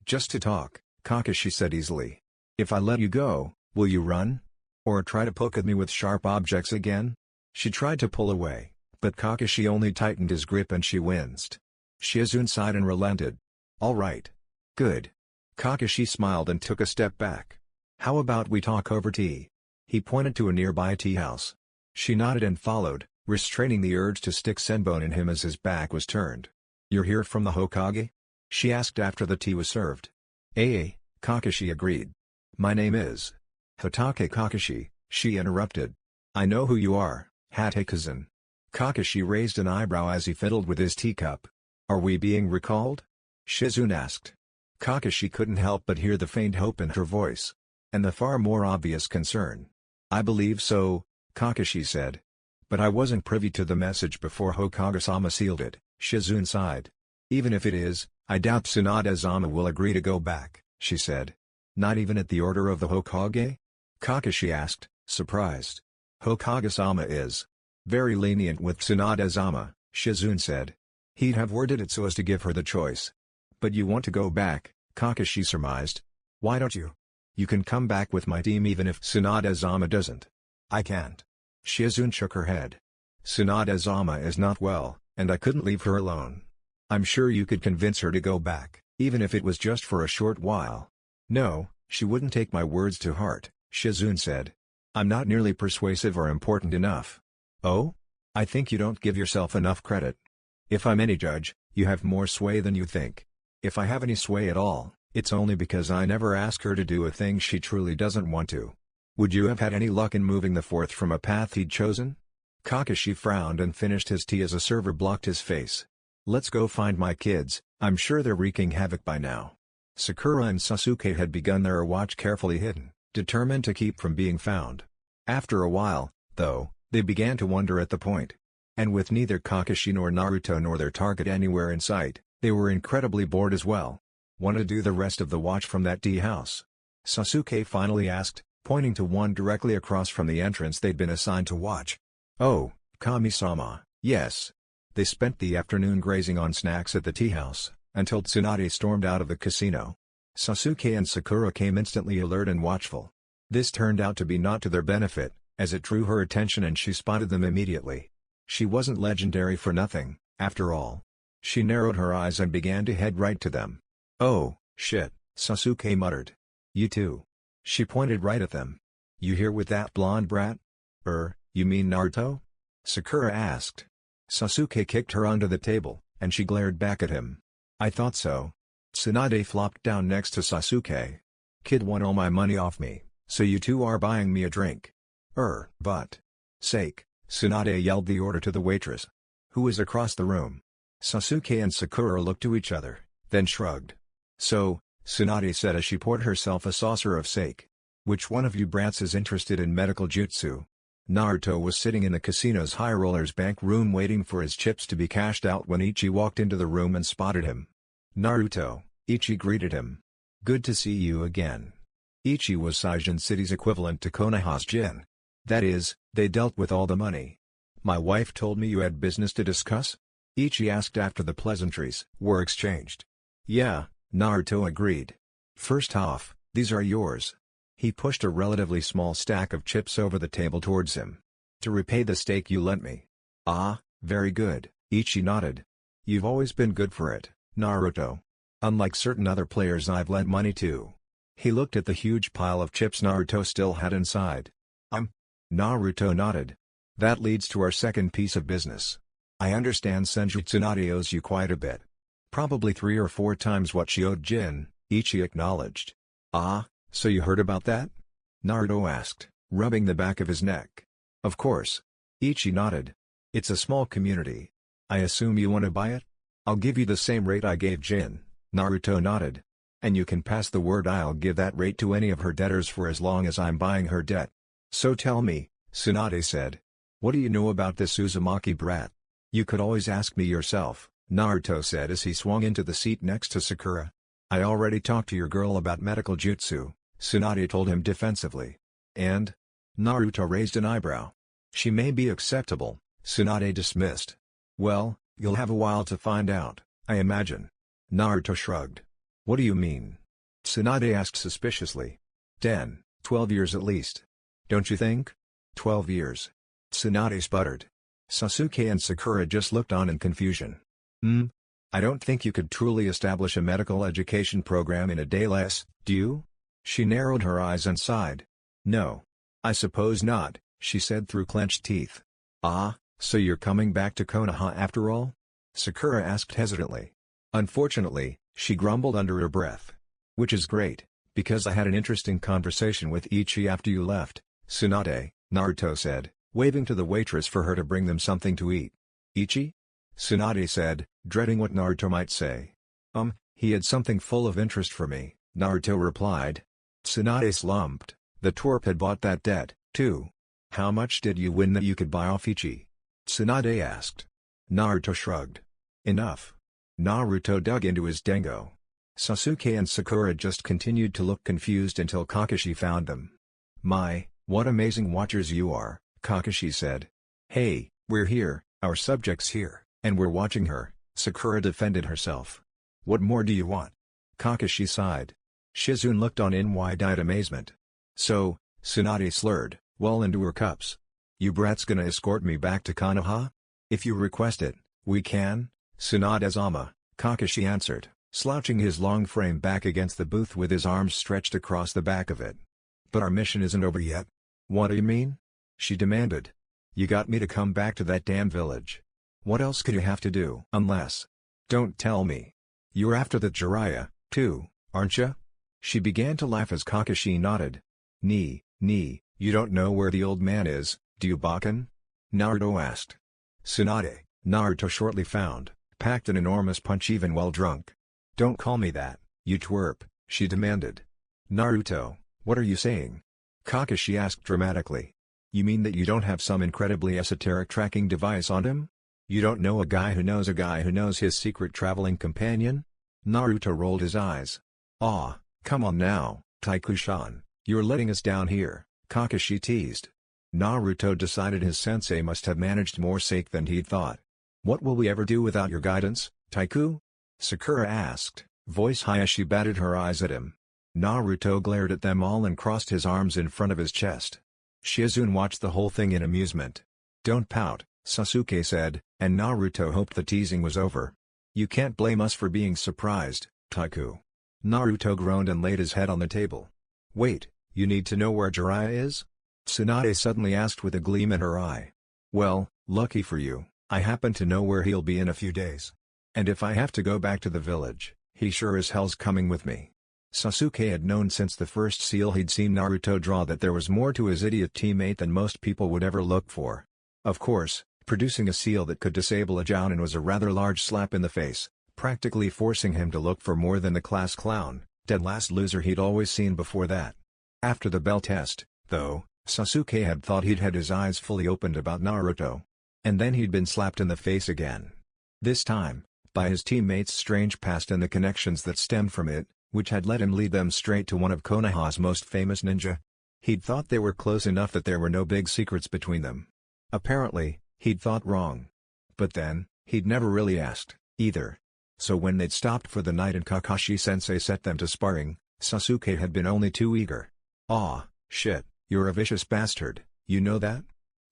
A: "Just to talk," Kakashi said easily. "If I let you go, will you run? Or try to poke at me with sharp objects again?" She tried to pull away, but Kakashi only tightened his grip and she winced. Shizune sighed and relented. "All right. Good." Kakashi smiled and took a step back. "How about we talk over tea?" He pointed to a nearby tea house. She nodded and followed, restraining the urge to stick senbon in him as his back was turned. "You're here from the Hokage?" she asked after the tea was served. Kakashi agreed. "My name is Hatake Kakashi," she interrupted. "I know who you are, Hatake-san." Kakashi raised an eyebrow as he fiddled with his teacup. "Are we being recalled?" Shizune asked. Kakashi couldn't help but hear the faint hope in her voice. And the far more obvious concern. "I believe so," Kakashi said. "But I wasn't privy to the message before Hokage-sama sealed it," Shizune sighed. "Even if it is, I doubt Tsunade-sama will agree to go back," she said. "Not even at the order of the Hokage?" Kakashi asked, surprised. "Hokage-sama is very lenient with Tsunade-sama," Shizune said. "He'd have worded it so as to give her the choice." "But you want to go back," Kakashi surmised. "Why don't you? You can come back with my team even if Tsunade-sama doesn't." "I can't." Shizune shook her head. "Tsunade-sama is not well, and I couldn't leave her alone. I'm sure you could convince her to go back, even if it was just for a short while." "No, she wouldn't take my words to heart," Shizune said. "I'm not nearly persuasive or important enough." "Oh? I think you don't give yourself enough credit. If I'm any judge, you have more sway than you think. If I have any sway at all, it's only because I never ask her to do a thing she truly doesn't want to." "Would you have had any luck in moving the fourth from a path he'd chosen?" Kakashi frowned and finished his tea as a server blocked his face. "Let's go find my kids, I'm sure they're wreaking havoc by now." Sakura and Sasuke had begun their watch carefully hidden, determined to keep from being found. After a while, though, they began to wonder at the point. And with neither Kakashi nor Naruto nor their target anywhere in sight, they were incredibly bored as well. "Want to do the rest of the watch from that tea house?" Sasuke finally asked, pointing to one directly across from the entrance they'd been assigned to watch. "Oh, Kami-sama, yes." They spent the afternoon grazing on snacks at the tea house, until Tsunade stormed out of the casino. Sasuke and Sakura came instantly alert and watchful. This turned out to be not to their benefit, as it drew her attention and she spotted them immediately. She wasn't legendary for nothing, after all. She narrowed her eyes and began to head right to them. "Oh, shit," Sasuke muttered. "You too." She pointed right at them. "You here with that blonde brat?" You mean Naruto?" Sakura asked. Sasuke kicked her under the table, and she glared back at him. "I thought so." Tsunade flopped down next to Sasuke. "Kid won all my money off me, so you two are buying me a drink." But sake," Tsunade yelled the order to the waitress. "Who is across the room?" Sasuke and Sakura looked to each other, then shrugged. "So," Tsunade said as she poured herself a saucer of sake. "Which one of you brats is interested in medical jutsu?" Naruto was sitting in the casino's high rollers bank room waiting for his chips to be cashed out when Ichi walked into the room and spotted him. "Naruto," Ichi greeted him. "Good to see you again." Ichi was Saijin City's equivalent to Konoha's Jin. That is, they dealt with all the money. "My wife told me you had business to discuss?" Ichi asked after the pleasantries were exchanged. "Yeah," Naruto agreed. "First off, these are yours." He pushed a relatively small stack of chips over the table towards him. "To repay the steak you lent me." "Ah, very good," Ichi nodded. "You've always been good for it, Naruto. Unlike certain other players I've lent money to." He looked at the huge pile of chips Naruto still had inside. Naruto nodded. "That leads to our second piece of business. I understand Senju Tsunade owes you quite a bit." "Probably 3 or 4 times what she owed Jin," Ichi acknowledged. "Ah, so you heard about that?" Naruto asked, rubbing the back of his neck. "Of course." Ichi nodded. "It's a small community. I assume you want to buy it?" "I'll give you the same rate I gave Jin," Naruto nodded. "And you can pass the word I'll give that rate to any of her debtors for as long as I'm buying her debt." "So tell me," Tsunade said. "What do you know about this Uzumaki brat?" "You could always ask me yourself," Naruto said as he swung into the seat next to Sakura. "I already talked to your girl about medical jutsu," Tsunade told him defensively. "And?" Naruto raised an eyebrow. "She may be acceptable," Tsunade dismissed. "Well, you'll have a while to find out, I imagine." Naruto shrugged. "What do you mean?" Tsunade asked suspiciously. 10, 12 years at least. "Don't you think?" 12 years. Tsunade sputtered. Sasuke and Sakura just looked on in confusion. I don't think you could truly establish a medical education program in a day less, do you?" She narrowed her eyes and sighed. "No. I suppose not," she said through clenched teeth. "Ah, so you're coming back to Konoha after all?" Sakura asked hesitantly. "Unfortunately," she grumbled under her breath. "Which is great, because I had an interesting conversation with Ichi after you left, Tsunade," Naruto said, waving to the waitress for her to bring them something to eat. "Ichi?" Tsunade said, dreading what Naruto might say. He had something full of interest for me," Naruto replied. Tsunade slumped. The twerp had bought that debt, too. "How much did you win that you could buy off Ichi?" Tsunade asked. Naruto shrugged. "Enough." Naruto dug into his dengo. Sasuke and Sakura just continued to look confused until Kakashi found them. "My, what amazing watchers you are," Kakashi said. "Hey, we're here, our subject's here, and we're watching her," Sakura defended herself. "What more do you want?" Kakashi sighed. Shizune looked on in wide-eyed amazement. "So," Tsunade slurred, well into her cups. "You brats gonna escort me back to Konoha? If you request it, we can, Tsunade-sama," Kakashi answered, slouching his long frame back against the booth with his arms stretched across the back of it. "But our mission isn't over yet." "What do you mean?" she demanded. "You got me to come back to that damn village. What else could you have to do? Unless... Don't tell me. You're after the Jiraiya, too, aren't you?" She began to laugh as Kakashi nodded. You don't know where the old man is, do you, Bakken?" Naruto asked. Tsunade, Naruto shortly found, packed an enormous punch even while drunk. "Don't call me that, you twerp," she demanded. "Naruto, what are you saying?" Kakashi asked dramatically. "You mean that you don't have some incredibly esoteric tracking device on him? You don't know a guy who knows his secret traveling companion?" Naruto rolled his eyes. "Aw, come on now, Taiku-san, you're letting us down here," Kakashi teased. Naruto decided his sensei must have managed more sake than he'd thought. "What will we ever do without your guidance, Taiku?" Sakura asked, voice high as she batted her eyes at him. Naruto glared at them all and crossed his arms in front of his chest. Shizune watched the whole thing in amusement. "Don't pout," Sasuke said, and Naruto hoped the teasing was over. "You can't blame us for being surprised, Taku." Naruto groaned and laid his head on the table. "Wait, you need to know where Jiraiya is?" Tsunade suddenly asked with a gleam in her eye. "Well, lucky for you, I happen to know where he'll be in a few days. And if I have to go back to the village, he sure as hell's coming with me." Sasuke had known since the first seal he'd seen Naruto draw that there was more to his idiot teammate than most people would ever look for. Of course, producing a seal that could disable a Jounin was a rather large slap in the face, practically forcing him to look for more than the class clown, dead last loser he'd always seen before that. After the bell test, though, Sasuke had thought he'd had his eyes fully opened about Naruto. And then he'd been slapped in the face again. This time, by his teammates' strange past and the connections that stemmed from it, which had let him lead them straight to one of Konoha's most famous ninja. He'd thought they were close enough that there were no big secrets between them. Apparently, he'd thought wrong. But then, he'd never really asked, either. So when they'd stopped for the night and Kakashi-sensei set them to sparring, Sasuke had been only too eager. "Aw, shit, you're a vicious bastard, you know that?"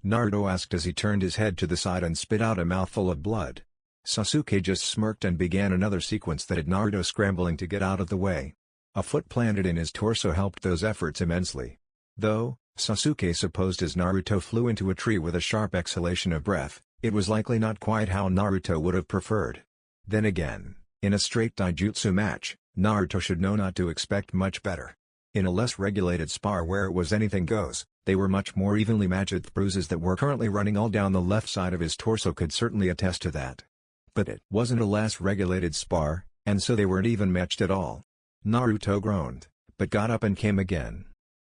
A: Naruto asked as he turned his head to the side and spit out a mouthful of blood. Sasuke just smirked and began another sequence that had Naruto scrambling to get out of the way. A foot planted in his torso helped those efforts immensely. Though, Sasuke supposed as Naruto flew into a tree with a sharp exhalation of breath, it was likely not quite how Naruto would have preferred. Then again, in a straight taijutsu match, Naruto should know not to expect much better. In a less regulated spar where it was anything goes, they were much more evenly matched. The bruises that were currently running all down the left side of his torso could certainly attest to that. But it wasn't a less regulated spar, and so they weren't even matched at all. Naruto groaned, but got up and came again.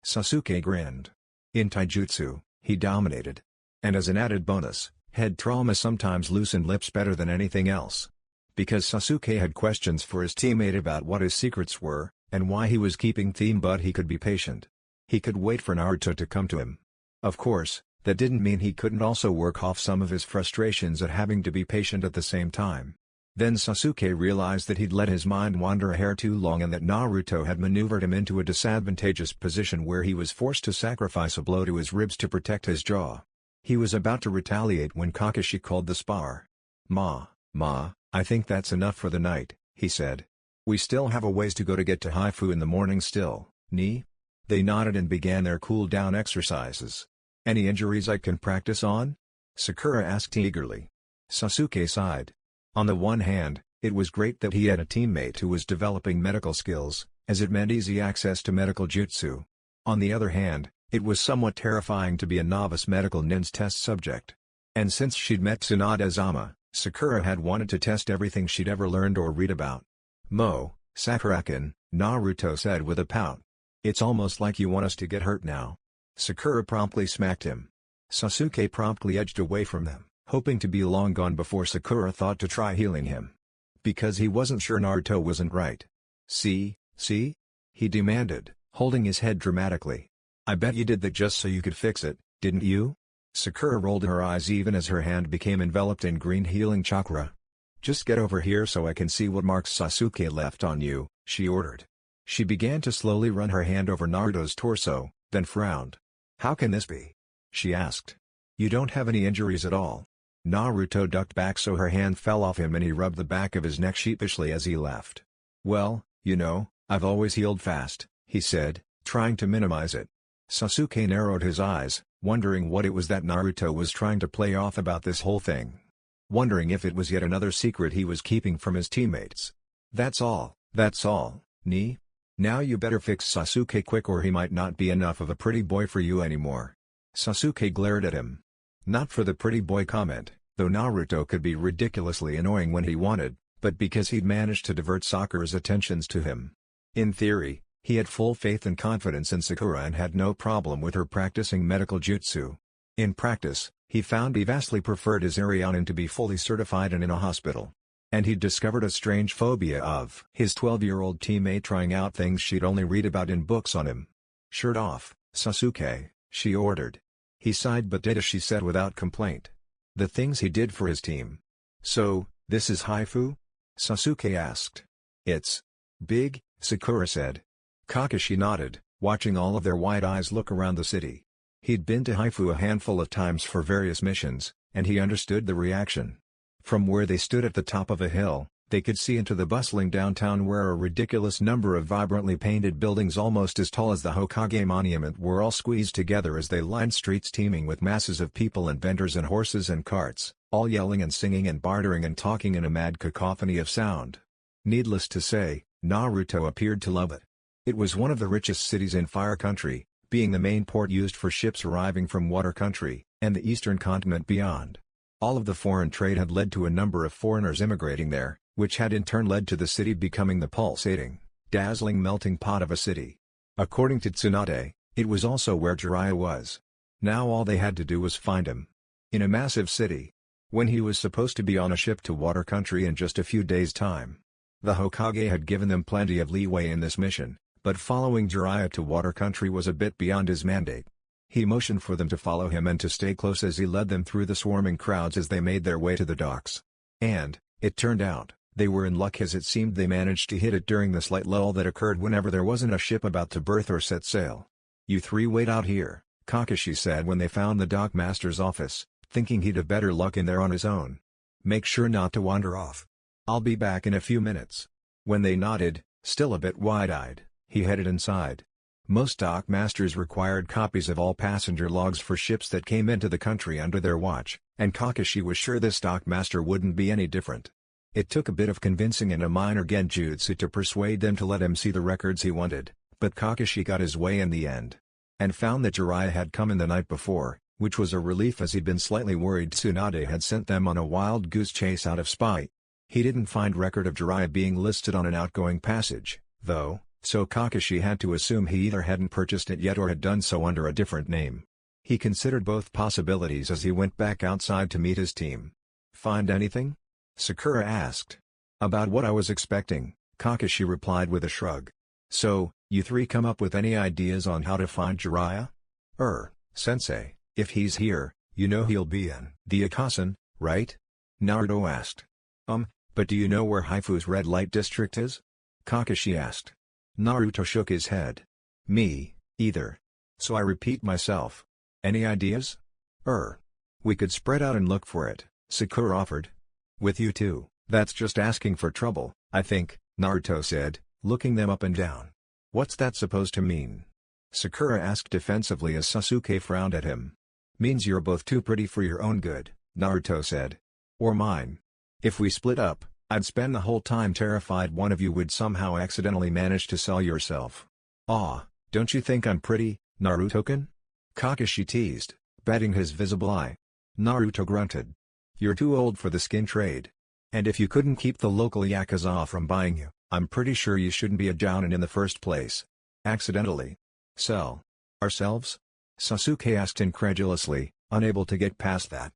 A: Sasuke grinned. In taijutsu, he dominated. And as an added bonus, head trauma sometimes loosened lips better than anything else. Because Sasuke had questions for his teammate about what his secrets were, and why he was keeping them, but he could be patient. He could wait for Naruto to come to him. Of course, that didn't mean he couldn't also work off some of his frustrations at having to be patient at the same time. Then Sasuke realized that he'd let his mind wander a hair too long and that Naruto had maneuvered him into a disadvantageous position where he was forced to sacrifice a blow to his ribs to protect his jaw. He was about to retaliate when Kakashi called the spar. Ma, I think that's enough for the night," he said. "We still have a ways to go to get to Haifu in the morning still, ni?" They nodded and began their cool-down exercises. "Any injuries I can practice on?" Sakura asked eagerly. Sasuke sighed. On the one hand, it was great that he had a teammate who was developing medical skills, as it meant easy access to medical jutsu. On the other hand, it was somewhat terrifying to be a novice medical nin's test subject. And since she'd met Tsunade-sama, Sakura had wanted to test everything she'd ever learned or read about. Sakura-kun," Naruto said with a pout. "It's almost like you want us to get hurt now." Sakura promptly smacked him. Sasuke promptly edged away from them, hoping to be long gone before Sakura thought to try healing him. Because he wasn't sure Naruto wasn't right. See? He demanded, holding his head dramatically. "I bet you did that just so you could fix it, didn't you?" Sakura rolled her eyes even as her hand became enveloped in green healing chakra. "Just get over here so I can see what marks Sasuke left on you," she ordered. She began to slowly run her hand over Naruto's torso, then frowned. "How can this be?" she asked. "You don't have any injuries at all." Naruto ducked back so her hand fell off him and he rubbed the back of his neck sheepishly as he laughed. "Well, I've always healed fast," he said, trying to minimize it. Sasuke narrowed his eyes, wondering what it was that Naruto was trying to play off about this whole thing. Wondering if it was yet another secret he was keeping from his teammates. That's all, ni? Now you better fix Sasuke quick or he might not be enough of a pretty boy for you anymore." Sasuke glared at him. Not for the pretty boy comment, though Naruto could be ridiculously annoying when he wanted, but because he'd managed to divert Sakura's attentions to him. In theory, he had full faith and confidence in Sakura and had no problem with her practicing medical jutsu. In practice, he found he vastly preferred his Arianin to be fully certified and in a hospital. And he'd discovered a strange phobia of his 12-year-old teammate trying out things she'd only read about in books on him. "Shirt off, Sasuke," she ordered. He sighed but did as she said without complaint. The things he did for his team. "So, this is Haifu?" Sasuke asked. "It's big," Sakura said. Kakashi nodded, watching all of their wide eyes look around the city. He'd been to Haifu a handful of times for various missions, and he understood the reaction. From where they stood at the top of a hill, they could see into the bustling downtown where a ridiculous number of vibrantly painted buildings almost as tall as the Hokage monument were all squeezed together as they lined streets teeming with masses of people and vendors and horses and carts, all yelling and singing and bartering and talking in a mad cacophony of sound. Needless to say, Naruto appeared to love it. It was one of the richest cities in Fire Country, being the main port used for ships arriving from Water Country, and the eastern continent beyond. All of the foreign trade had led to a number of foreigners immigrating there, which had in turn led to the city becoming the pulsating, dazzling melting pot of a city. According to Tsunade, it was also where Jiraiya was. Now all they had to do was find him. In a massive city. When he was supposed to be on a ship to Water Country in just a few days' time. The Hokage had given them plenty of leeway in this mission, but following Jiraiya to Water Country was a bit beyond his mandate. He motioned for them to follow him and to stay close as he led them through the swarming crowds as they made their way to the docks. And, it turned out, they were in luck as it seemed they managed to hit it during the slight lull that occurred whenever there wasn't a ship about to berth or set sail. "You three wait out here," Kakashi said when they found the dockmaster's office, thinking he'd have better luck in there on his own. "Make sure not to wander off. I'll be back in a few minutes." When they nodded, still a bit wide-eyed, he headed inside. Most dockmasters required copies of all passenger logs for ships that came into the country under their watch, and Kakashi was sure this dockmaster wouldn't be any different. It took a bit of convincing and a minor genjutsu to persuade them to let him see the records he wanted, but Kakashi got his way in the end. And found that Jiraiya had come in the night before, which was a relief as he'd been slightly worried Tsunade had sent them on a wild goose chase out of spite. He didn't find record of Jiraiya being listed on an outgoing passage, though, so Kakashi had to assume he either hadn't purchased it yet or had done so under a different name. He considered both possibilities as he went back outside to meet his team. "Find anything?" Sakura asked. "About what I was expecting," Kakashi replied with a shrug. "So, you three come up with any ideas on how to find Jiraiya?" Sensei, if he's here, you know he'll be in the Akasan, right?" Naruto asked. But do you know where Haifu's red light district is?" Kakashi asked. Naruto shook his head. "Me, either. So I repeat myself. Any ideas?" We could spread out and look for it," Sakura offered. "With you two, that's just asking for trouble, I think," Naruto said, looking them up and down. "What's that supposed to mean?" Sakura asked defensively as Sasuke frowned at him. "Means you're both too pretty for your own good," Naruto said. "Or mine. If we split up, I'd spend the whole time terrified one of you would somehow accidentally manage to sell yourself." "Aw, don't you think I'm pretty, Naruto-kun?" Kakashi teased, betting his visible eye. Naruto grunted. "You're too old for the skin trade. And if you couldn't keep the local Yakuza from buying you, I'm pretty sure you shouldn't be a jounin in the first place. Accidentally. Sell ourselves?" Sasuke asked incredulously, unable to get past that.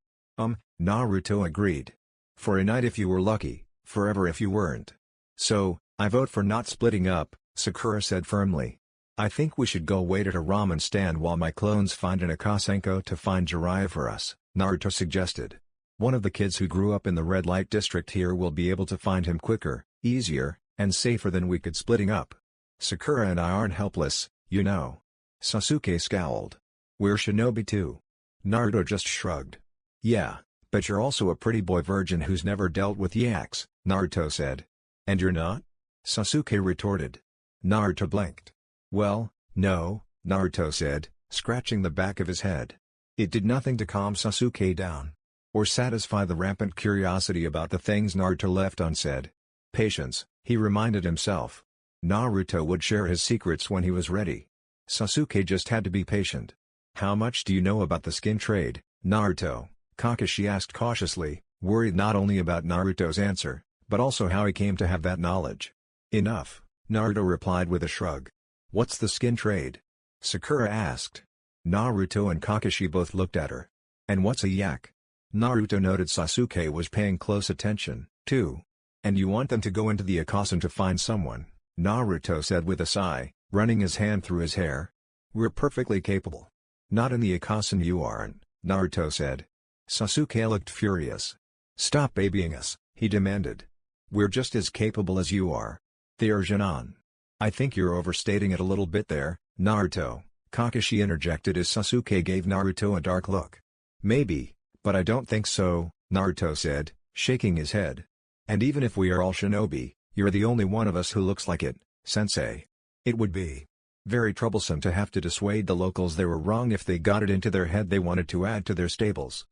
A: Naruto agreed. "For a night if you were lucky, forever if you weren't. So, I vote for not splitting up," Sakura said firmly. "I think we should go wait at a ramen stand while my clones find an Akasenko to find Jiraiya for us," Naruto suggested. "One of the kids who grew up in the red light district here will be able to find him quicker, easier, and safer than we could splitting up. Sakura and I aren't helpless, you know." Sasuke scowled. "We're shinobi too." Naruto just shrugged. "Yeah, but you're also a pretty boy virgin who's never dealt with yaks," Naruto said. "And you're not?" Sasuke retorted. Naruto blinked. "Well, no," Naruto said, scratching the back of his head. It did nothing to calm Sasuke down. Or satisfy the rampant curiosity about the things Naruto left unsaid. Patience, he reminded himself. Naruto would share his secrets when he was ready. Sasuke just had to be patient. "How much do you know about the skin trade, Naruto?" Kakashi asked cautiously, worried not only about Naruto's answer, but also how he came to have that knowledge. "Enough," Naruto replied with a shrug. "What's the skin trade?" Sakura asked. Naruto and Kakashi both looked at her. "And what's a yak?" Naruto noted Sasuke was paying close attention, too. "And you want them to go into the Akasan to find someone," Naruto said with a sigh, running his hand through his hair. "We're perfectly capable." "Not in the Akasan you aren't," Naruto said. Sasuke looked furious. "Stop babying us," he demanded. "We're just as capable as you are. There's Janan." I think you're overstating it a little bit there, Naruto, Kakashi interjected as Sasuke gave Naruto a dark look. Maybe, but I don't think so, Naruto said, shaking his head. And even if we are all shinobi, you're the only one of us who looks like it, sensei. It would be very troublesome to have to dissuade the locals they were wrong if they got it into their head they wanted to add to their stables.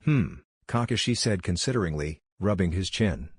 A: Kakashi said consideringly, rubbing his chin.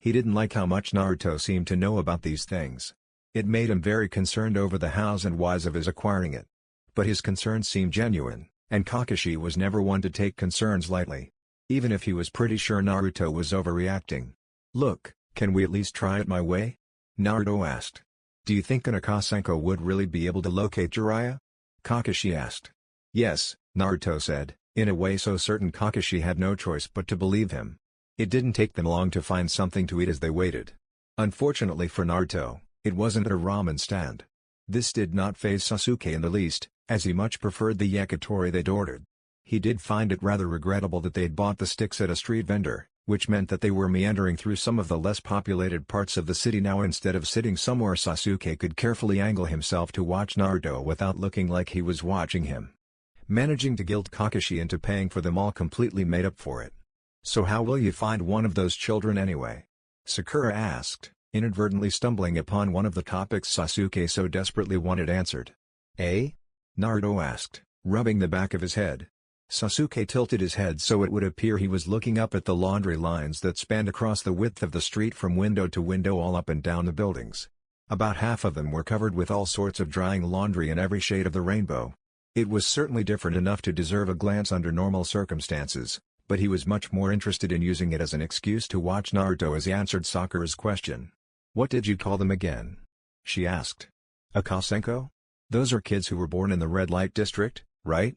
A: He didn't like how much Naruto seemed to know about these things. It made him very concerned over the hows and whys of his acquiring it. But his concerns seemed genuine, and Kakashi was never one to take concerns lightly. Even if he was pretty sure Naruto was overreacting. Look, can we at least try it my way? Naruto asked. Do you think an Akasenko would really be able to locate Jiraiya? Kakashi asked. Yes, Naruto said, in a way so certain Kakashi had no choice but to believe him. It didn't take them long to find something to eat as they waited. Unfortunately for Naruto, it wasn't at a ramen stand. This did not faze Sasuke in the least, as he much preferred the yakitori they'd ordered. He did find it rather regrettable that they'd bought the sticks at a street vendor, which meant that they were meandering through some of the less populated parts of the city now instead of sitting somewhere Sasuke could carefully angle himself to watch Naruto without looking like he was watching him. Managing to guilt Kakashi into paying for them all completely made up for it. So how will you find one of those children anyway? Sakura asked, inadvertently stumbling upon one of the topics Sasuke so desperately wanted answered. Eh? Naruto asked, rubbing the back of his head. Sasuke tilted his head so it would appear he was looking up at the laundry lines that spanned across the width of the street from window to window all up and down the buildings. About half of them were covered with all sorts of drying laundry in every shade of the rainbow. It was certainly different enough to deserve a glance under normal circumstances, but he was much more interested in using it as an excuse to watch Naruto as he answered Sakura's question. What did you call them again? She asked. Akasenko? Those are kids who were born in the red light district, right?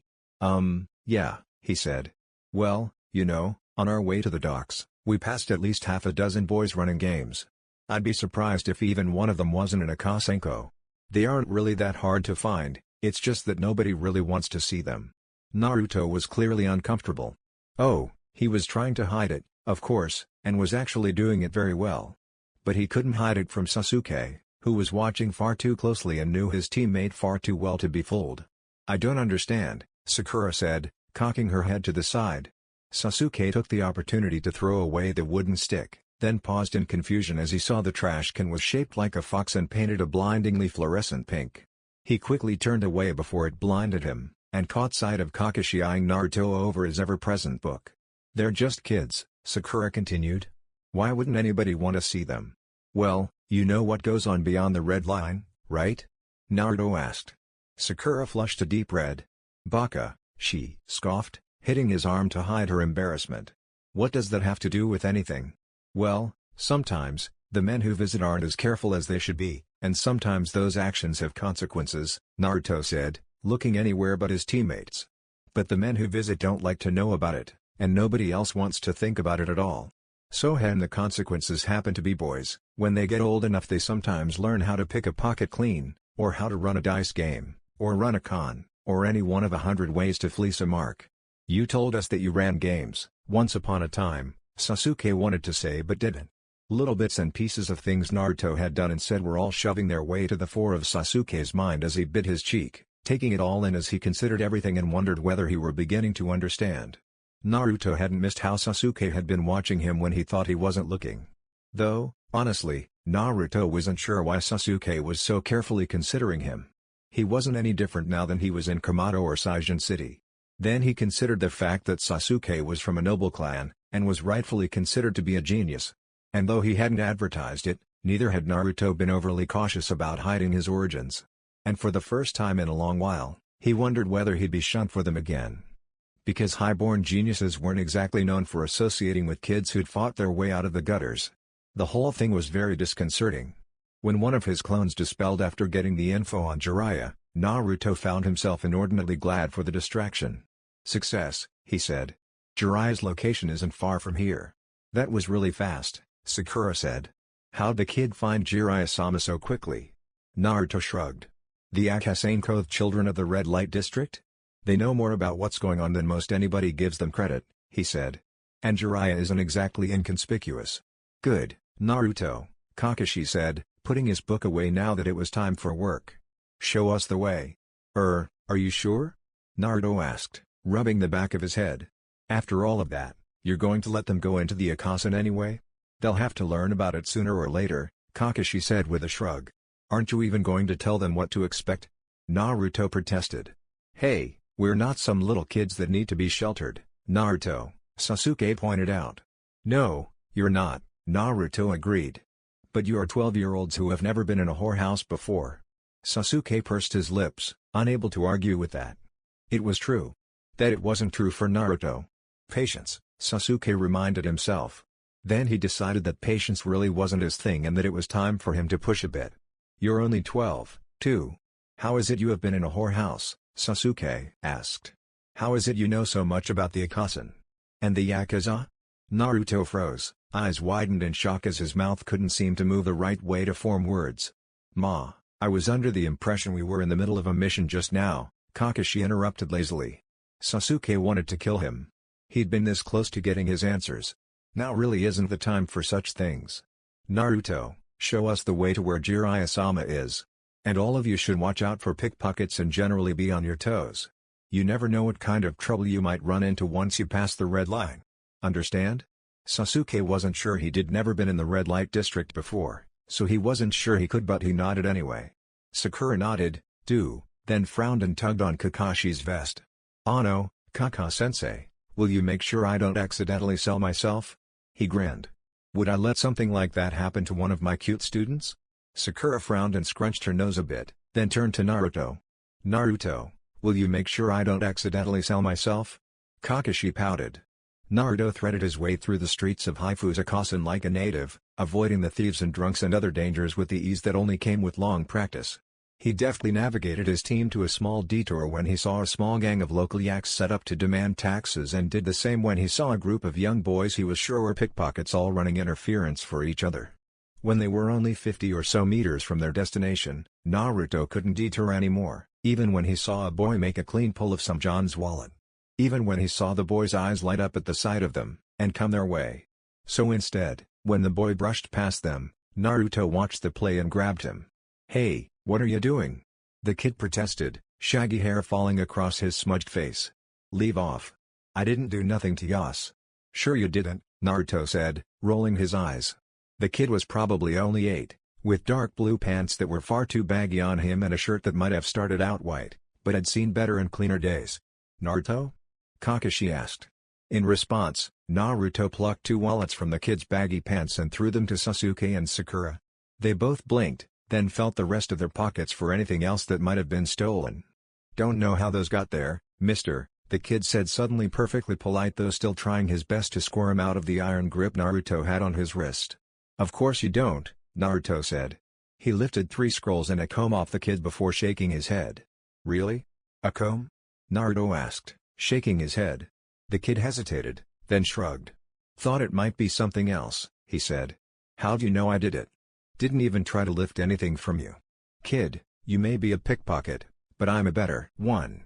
A: Yeah, he said. Well, you know, on our way to the docks, we passed at least half a dozen boys running games. I'd be surprised if even one of them wasn't an Akasenko. They aren't really that hard to find, it's just that nobody really wants to see them. Naruto was clearly uncomfortable. Oh, he was trying to hide it, of course, and was actually doing it very well. But he couldn't hide it from Sasuke, who was watching far too closely and knew his teammate far too well to be fooled. I don't understand, Sakura said, cocking her head to the side. Sasuke took the opportunity to throw away the wooden stick, then paused in confusion as he saw the trash can was shaped like a fox and painted a blindingly fluorescent pink. He quickly turned away before it blinded him, and caught sight of Kakashi eyeing Naruto over his ever-present book. They're just kids, Sakura continued. Why wouldn't anybody want to see them? Well, you know what goes on beyond the red line, right? Naruto asked. Sakura flushed a deep red. Baka, she scoffed, hitting his arm to hide her embarrassment. What does that have to do with anything? Well, sometimes, the men who visit aren't as careful as they should be, and sometimes those actions have consequences, Naruto said, looking anywhere but his teammates. But the men who visit don't like to know about it, and nobody else wants to think about it at all. So when the consequences happen to be boys, when they get old enough they sometimes learn how to pick a pocket clean, or how to run a dice game, or run a con, or any one of 100 ways to fleece a mark. You told us that you ran games, once upon a time, Sasuke wanted to say but didn't. Little bits and pieces of things Naruto had done and said were all shoving their way to the fore of Sasuke's mind as he bit his cheek, taking it all in as he considered everything and wondered whether he were beginning to understand. Naruto hadn't missed how Sasuke had been watching him when he thought he wasn't looking. Though, honestly, Naruto wasn't sure why Sasuke was so carefully considering him. He wasn't any different now than he was in Komodo or Saijin City. Then he considered the fact that Sasuke was from a noble clan, and was rightfully considered to be a genius. And though he hadn't advertised it, neither had Naruto been overly cautious about hiding his origins. And for the first time in a long while, he wondered whether he'd be shunned for them again. Because high-born geniuses weren't exactly known for associating with kids who'd fought their way out of the gutters. The whole thing was very disconcerting. When one of his clones dispelled after getting the info on Jiraiya, Naruto found himself inordinately glad for the distraction. Success, he said. Jiraiya's location isn't far from here. That was really fast, Sakura said. How'd the kid find Jiraiya-sama so quickly? Naruto shrugged. The Akasenko children of the Red Light District? They know more about what's going on than most anybody gives them credit, he said. And Jiraiya isn't exactly inconspicuous. Good, Naruto, Kakashi said, putting his book away now that it was time for work. "Show us the way." Are you sure?" Naruto asked, rubbing the back of his head. "After all of that, you're going to let them go into the Akasen anyway? They'll have to learn about it sooner or later," Kakashi said with a shrug. "Aren't you even going to tell them what to expect?" Naruto protested. "Hey, we're not some little kids that need to be sheltered, Naruto," Sasuke pointed out. "No, you're not," Naruto agreed. "But you are 12-year-olds who have never been in a whorehouse before." Sasuke pursed his lips, unable to argue with that. It was true. That it wasn't true for Naruto. Patience, Sasuke reminded himself. Then he decided that patience really wasn't his thing and that it was time for him to push a bit. "You're only 12, too. How is it you have been in a whorehouse?" Sasuke asked. "How is it you know so much about the Akasen? And the Yakuza?" Naruto froze, eyes widened in shock as his mouth couldn't seem to move the right way to form words. "Ma, I was under the impression we were in the middle of a mission just now," Kakashi interrupted lazily. Sasuke wanted to kill him. He'd been this close to getting his answers. Now really isn't the time for such things. "Naruto, show us the way to where Jiraiya-sama is. And all of you should watch out for pickpockets and generally be on your toes. You never know what kind of trouble you might run into once you pass the red line. Understand?" Sasuke wasn't sure he'd never been in the red light district before, so he wasn't sure he could, but he nodded anyway. Sakura nodded, "Do," then frowned and tugged on Kakashi's vest. "Ano, Kaka-sensei, will you make sure I don't accidentally sell myself?" He grinned. "Would I let something like that happen to one of my cute students?" Sakura frowned and scrunched her nose a bit, then turned to Naruto. "Naruto, will you make sure I don't accidentally sell myself?" Kakashi pouted. Naruto threaded his way through the streets of Hifuzakasen like a native, avoiding the thieves and drunks and other dangers with the ease that only came with long practice. He deftly navigated his team to a small detour when he saw a small gang of local yaks set up to demand taxes, and did the same when he saw a group of young boys he was sure were pickpockets all running interference for each other. When they were only 50 or so meters from their destination, Naruto couldn't detour anymore, even when he saw a boy make a clean pull of some John's wallet. Even when he saw the boy's eyes light up at the sight of them, and come their way. So instead, when the boy brushed past them, Naruto watched the play and grabbed him. "Hey, what are you doing?" the kid protested, shaggy hair falling across his smudged face. "Leave off. I didn't do nothing to Yas." "Sure you didn't," Naruto said, rolling his eyes. The kid was probably only 8, with dark blue pants that were far too baggy on him and a shirt that might have started out white, but had seen better and cleaner days. "Naruto?" Kakashi asked. In response, Naruto plucked 2 wallets from the kid's baggy pants and threw them to Sasuke and Sakura. They both blinked, then felt the rest of their pockets for anything else that might have been stolen. "Don't know how those got there, mister," the kid said, suddenly perfectly polite though still trying his best to squirm out of the iron grip Naruto had on his wrist. "Of course you don't," Naruto said. He lifted 3 scrolls and a comb off the kid before shaking his head. "Really? A comb?" Naruto asked, shaking his head. The kid hesitated, then shrugged. "Thought it might be something else," he said. "How'd you know I did it?" "Didn't even try to lift anything from you. Kid, you may be a pickpocket, but I'm a better one.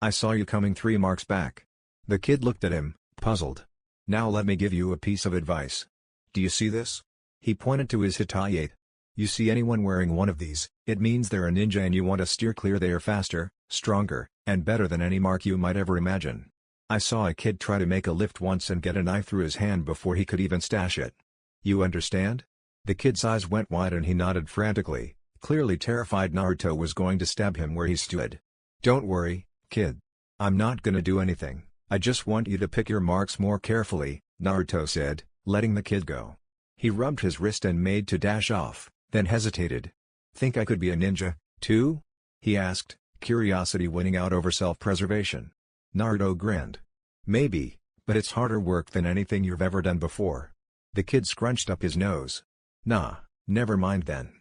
A: I saw you coming 3 marks back." The kid looked at him, puzzled. "Now let me give you a piece of advice. Do you see this?" He pointed to his Hitachi. "You see anyone wearing one of these, it means they're a ninja and you want to steer clear. They are faster, stronger, and better than any mark you might ever imagine. I saw a kid try to make a lift once and get a knife through his hand before he could even stash it. You understand?" The kid's eyes went wide and he nodded frantically, clearly terrified Naruto was going to stab him where he stood. "Don't worry, kid. I'm not gonna do anything, I just want you to pick your marks more carefully," Naruto said, letting the kid go. He rubbed his wrist and made to dash off, then hesitated. "Think I could be a ninja, too?" he asked, curiosity winning out over self-preservation. Naruto grinned. "Maybe, but it's harder work than anything you've ever done before." The kid scrunched up his nose. "Nah, never mind then."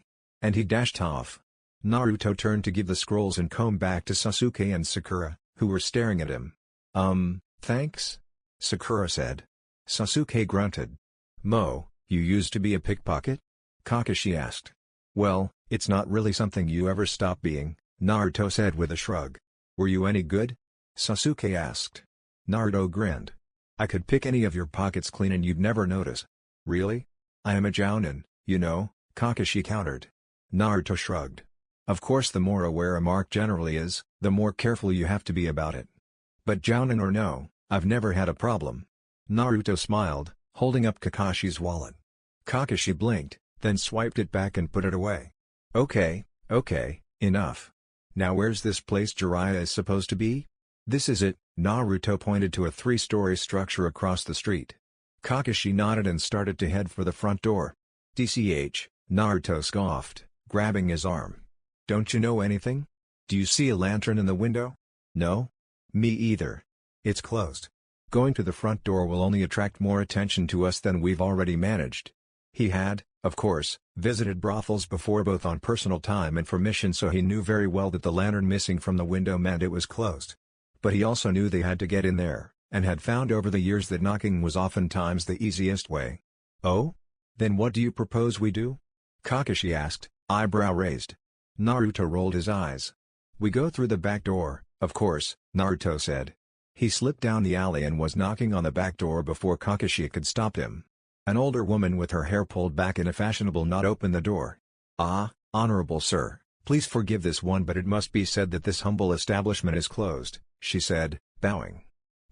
A: And he dashed off. Naruto turned to give the scrolls and comb back to Sasuke and Sakura, who were staring at him. Thanks?" Sakura said. Sasuke grunted. You used to be a pickpocket?" Kakashi asked. "Well, it's not really something you ever stop being," Naruto said with a shrug. "Were you any good?" Sasuke asked. Naruto grinned. "I could pick any of your pockets clean and you'd never notice." "Really? I am a jounin, you know," Kakashi countered. Naruto shrugged. Of course, the more aware a mark generally is, the more careful you have to be about it. But Jounin or no, I've never had a problem. Naruto smiled, holding up Kakashi's wallet. Kakashi blinked, then swiped it back and put it away. Okay, enough. Now where's this place Jiraiya is supposed to be? This is it, Naruto pointed to a 3-story structure across the street. Kakashi nodded and started to head for the front door. DCH, Naruto scoffed, grabbing his arm. Don't you know anything? Do you see a lantern in the window? No? Me either. It's closed. Going to the front door will only attract more attention to us than we've already managed. He had, of course, visited brothels before both on personal time and for mission, so he knew very well that the lantern missing from the window meant it was closed. But he also knew they had to get in there, and had found over the years that knocking was oftentimes the easiest way. Oh? Then what do you propose we do? Kakashi asked, eyebrow raised. Naruto rolled his eyes. We go through the back door, of course, Naruto said. He slipped down the alley and was knocking on the back door before Kakashi could stop him. An older woman with her hair pulled back in a fashionable knot opened the door. Ah, honorable sir, please forgive this one, but it must be said that this humble establishment is closed, she said, bowing.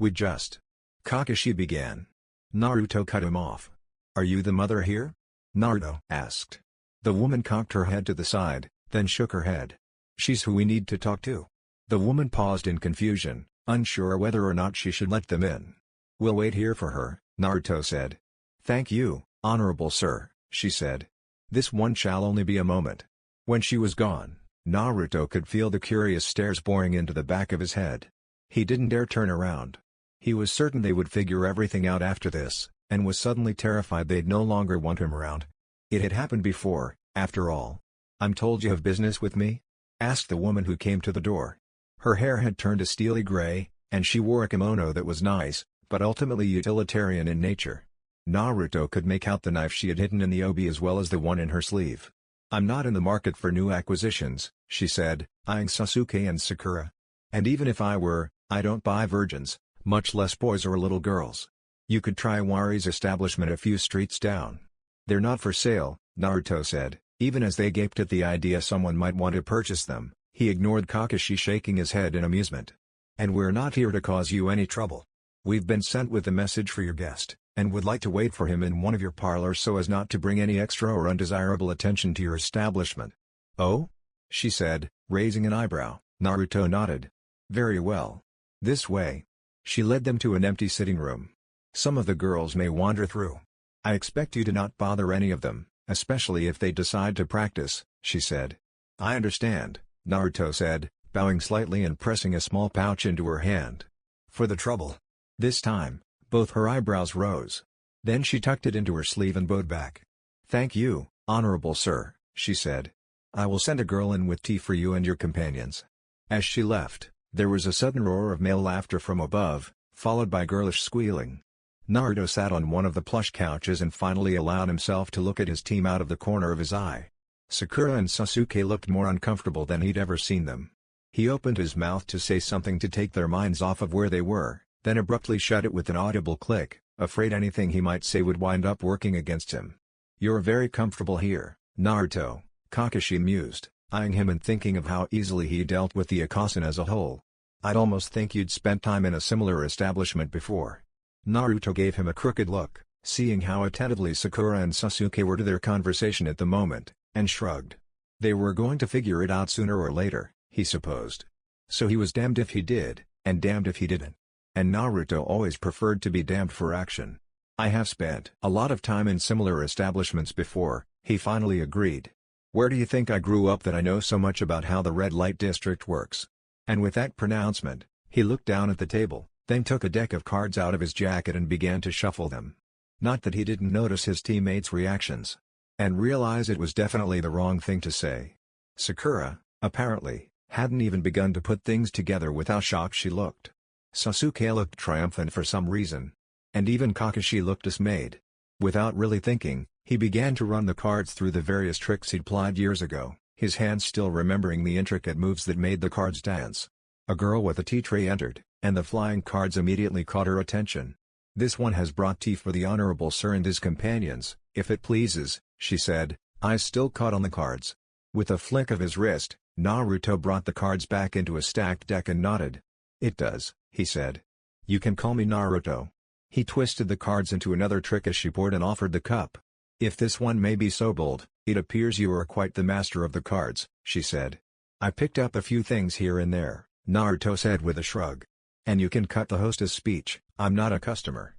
A: Kakashi began. Naruto cut him off. Are you the mother here? Naruto asked. The woman cocked her head to the side, then shook her head. She's who we need to talk to. The woman paused in confusion, unsure whether or not she should let them in. We'll wait here for her, Naruto said. Thank you, honorable sir, she said. This one shall only be a moment. When she was gone, Naruto could feel the curious stares boring into the back of his head. He didn't dare turn around. He was certain they would figure everything out after this, and was suddenly terrified they'd no longer want him around. It had happened before, after all. I'm told you have business with me? Asked the woman who came to the door. Her hair had turned a steely gray, and she wore a kimono that was nice, but ultimately utilitarian in nature. Naruto could make out the knife she had hidden in the obi as well as the one in her sleeve. I'm not in the market for new acquisitions, she said, eyeing Sasuke and Sakura. And even if I were, I don't buy virgins, much less boys or little girls. You could try Wari's establishment a few streets down. They're not for sale, Naruto said, even as they gaped at the idea someone might want to purchase them. He ignored Kakashi shaking his head in amusement. And we're not here to cause you any trouble. We've been sent with a message for your guest, and would like to wait for him in one of your parlors so as not to bring any extra or undesirable attention to your establishment. Oh? She said, raising an eyebrow. Naruto nodded. Very well. This way. She led them to an empty sitting room. Some of the girls may wander through. I expect you to not bother any of them, especially if they decide to practice, she said. I understand, Naruto said, bowing slightly and pressing a small pouch into her hand. For the trouble. This time, both her eyebrows rose. Then she tucked it into her sleeve and bowed back. Thank you, honorable sir, she said. I will send a girl in with tea for you and your companions. As she left, there was a sudden roar of male laughter from above, followed by girlish squealing. Naruto sat on one of the plush couches and finally allowed himself to look at his team out of the corner of his eye. Sakura and Sasuke looked more uncomfortable than he'd ever seen them. He opened his mouth to say something to take their minds off of where they were, then abruptly shut it with an audible click, afraid anything he might say would wind up working against him. You're very comfortable here, Naruto, Kakashi mused, eyeing him and thinking of how easily he dealt with the Akasan as a whole. I'd almost think you'd spent time in a similar establishment before. Naruto gave him a crooked look, seeing how attentively Sakura and Sasuke were to their conversation at the moment, and shrugged. They were going to figure it out sooner or later, he supposed. So he was damned if he did, and damned if he didn't. And Naruto always preferred to be damned for action. I have spent a lot of time in similar establishments before, he finally agreed. Where do you think I grew up that I know so much about how the red light district works? And with that pronouncement, he looked down at the table, then took a deck of cards out of his jacket and began to shuffle them. Not that he didn't notice his teammates' reactions. And realize it was definitely the wrong thing to say. Sakura, apparently, hadn't even begun to put things together with how shocked she looked. Sasuke looked triumphant for some reason. And even Kakashi looked dismayed. Without really thinking, he began to run the cards through the various tricks he'd plied years ago, his hands still remembering the intricate moves that made the cards dance. A girl with a tea tray entered, and the flying cards immediately caught her attention. This one has brought tea for the honorable sir and his companions, if it pleases, she said, eyes still caught on the cards. With a flick of his wrist, Naruto brought the cards back into a stacked deck and nodded. "It does," he said. "You can call me Naruto." He twisted the cards into another trick as she poured and offered the cup. "If this one may be so bold, it appears you are quite the master of the cards," she said. "I picked up a few things here and there," Naruto said with a shrug. "And you can cut the hostess' speech, I'm not a customer."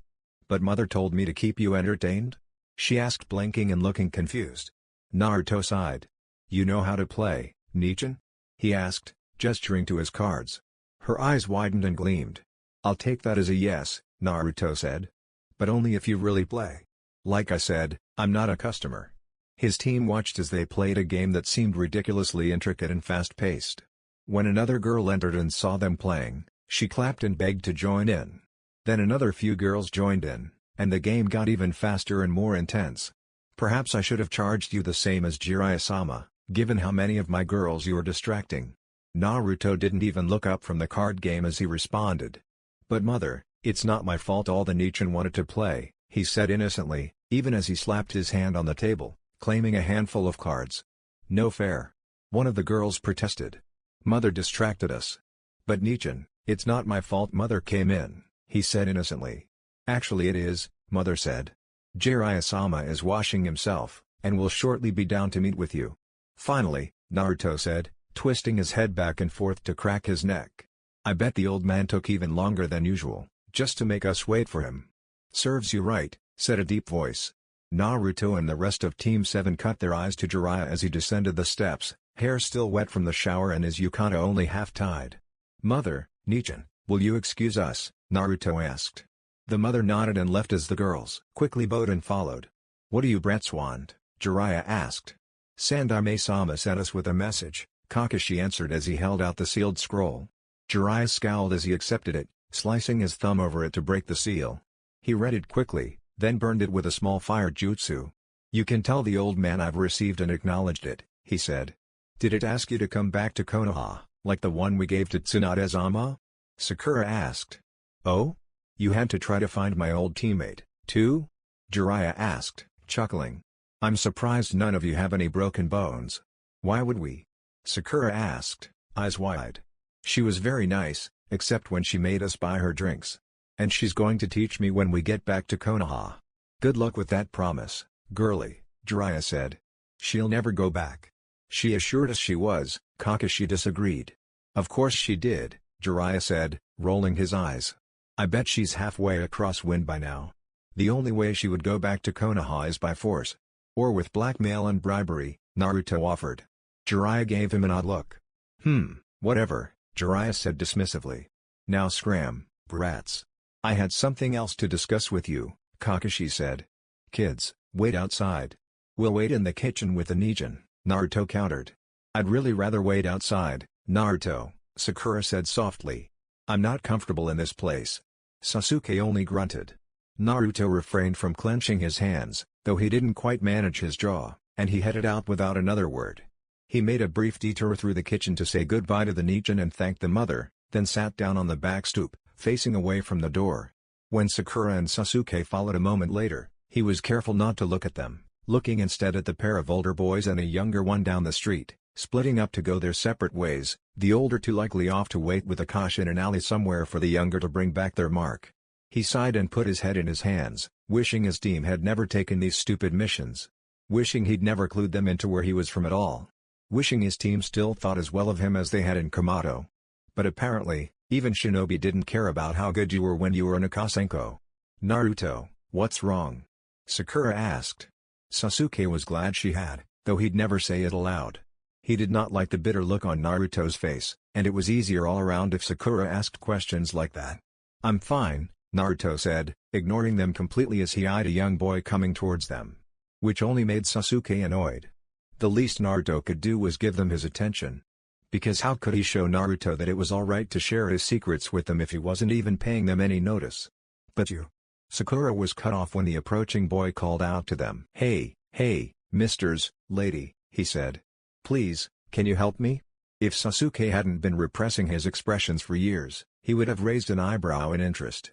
A: "But mother told me to keep you entertained?" she asked, blinking and looking confused. Naruto sighed. "You know how to play, Nichin?" he asked, gesturing to his cards. Her eyes widened and gleamed. "I'll take that as a yes," Naruto said. "But only if you really play. Like I said, I'm not a customer." His team watched as they played a game that seemed ridiculously intricate and fast-paced. When another girl entered and saw them playing, she clapped and begged to join in. Then another few girls joined in, and the game got even faster and more intense. "Perhaps I should have charged you the same as Jiraiya-sama, given how many of my girls you are distracting." Naruto didn't even look up from the card game as he responded. "But mother, it's not my fault all the Nichin wanted to play," he said innocently, even as he slapped his hand on the table, claiming a handful of cards. "No fair." One of the girls protested. "Mother distracted us." "But Nichin, it's not my fault." Mother came in, he said innocently. "Actually it is," Mother said. "Jiraiya-sama is washing himself, and will shortly be down to meet with you." "Finally," Naruto said, twisting his head back and forth to crack his neck. "I bet the old man took even longer than usual, just to make us wait for him." "Serves you right," said a deep voice. Naruto and the rest of Team 7 cut their eyes to Jiraiya as he descended the steps, hair still wet from the shower and his yukata only half-tied. "Mother, Nichin, will you excuse us?" Naruto asked. The mother nodded and left as the girls quickly bowed and followed. "What do you brats want?" Jiraiya asked. "Sandaime-sama sent us with a message," Kakashi answered as he held out the sealed scroll. Jiraiya scowled as he accepted it, slicing his thumb over it to break the seal. He read it quickly, then burned it with a small fire jutsu. "You can tell the old man I've received and acknowledged it," he said. "Did it ask you to come back to Konoha, like the one we gave to Tsunade-sama?" Sakura asked. "Oh? You had to try to find my old teammate, too?" Jiraiya asked, chuckling. "I'm surprised none of you have any broken bones." "Why would we?" Sakura asked, eyes wide. "She was very nice, except when she made us buy her drinks. And she's going to teach me when we get back to Konoha." "Good luck with that promise, girlie," Jiraiya said. "She'll never go back." "She assured us she was," Kakashi disagreed. "Of course she did," Jiraiya said, rolling his eyes. "I bet she's halfway across wind by now. The only way she would go back to Konoha is by force. Or with blackmail and bribery," Naruto offered. Jiraiya gave him an odd look. Whatever," Jiraiya said dismissively. "Now scram, brats. I had something else to discuss with you," Kakashi said. "Kids, wait outside." "We'll wait in the kitchen with the Nichin," Naruto countered. "I'd really rather wait outside, Naruto," Sakura said softly. "I'm not comfortable in this place." Sasuke only grunted. Naruto refrained from clenching his hands, though he didn't quite manage his jaw, and he headed out without another word. He made a brief detour through the kitchen to say goodbye to the Nichin and thank the mother, then sat down on the back stoop, facing away from the door. When Sakura and Sasuke followed a moment later, he was careful not to look at them, looking instead at the pair of older boys and a younger one down the street, splitting up to go their separate ways, the older two likely off to wait with Akashi in an alley somewhere for the younger to bring back their mark. He sighed and put his head in his hands, wishing his team had never taken these stupid missions. Wishing he'd never clued them into where he was from at all. Wishing his team still thought as well of him as they had in Komodo. But apparently, even Shinobi didn't care about how good you were when you were an Akasenko. "Naruto, what's wrong?" Sakura asked. Sasuke was glad she had, though he'd never say it aloud. He did not like the bitter look on Naruto's face, and it was easier all around if Sakura asked questions like that. "I'm fine," Naruto said, ignoring them completely as he eyed a young boy coming towards them. Which only made Sasuke annoyed. The least Naruto could do was give them his attention. Because how could he show Naruto that it was alright to share his secrets with them if he wasn't even paying them any notice? "But you..." Sakura was cut off when the approaching boy called out to them. Hey, misters, lady," he said. "Please, can you help me?" If Sasuke hadn't been repressing his expressions for years, he would have raised an eyebrow in interest.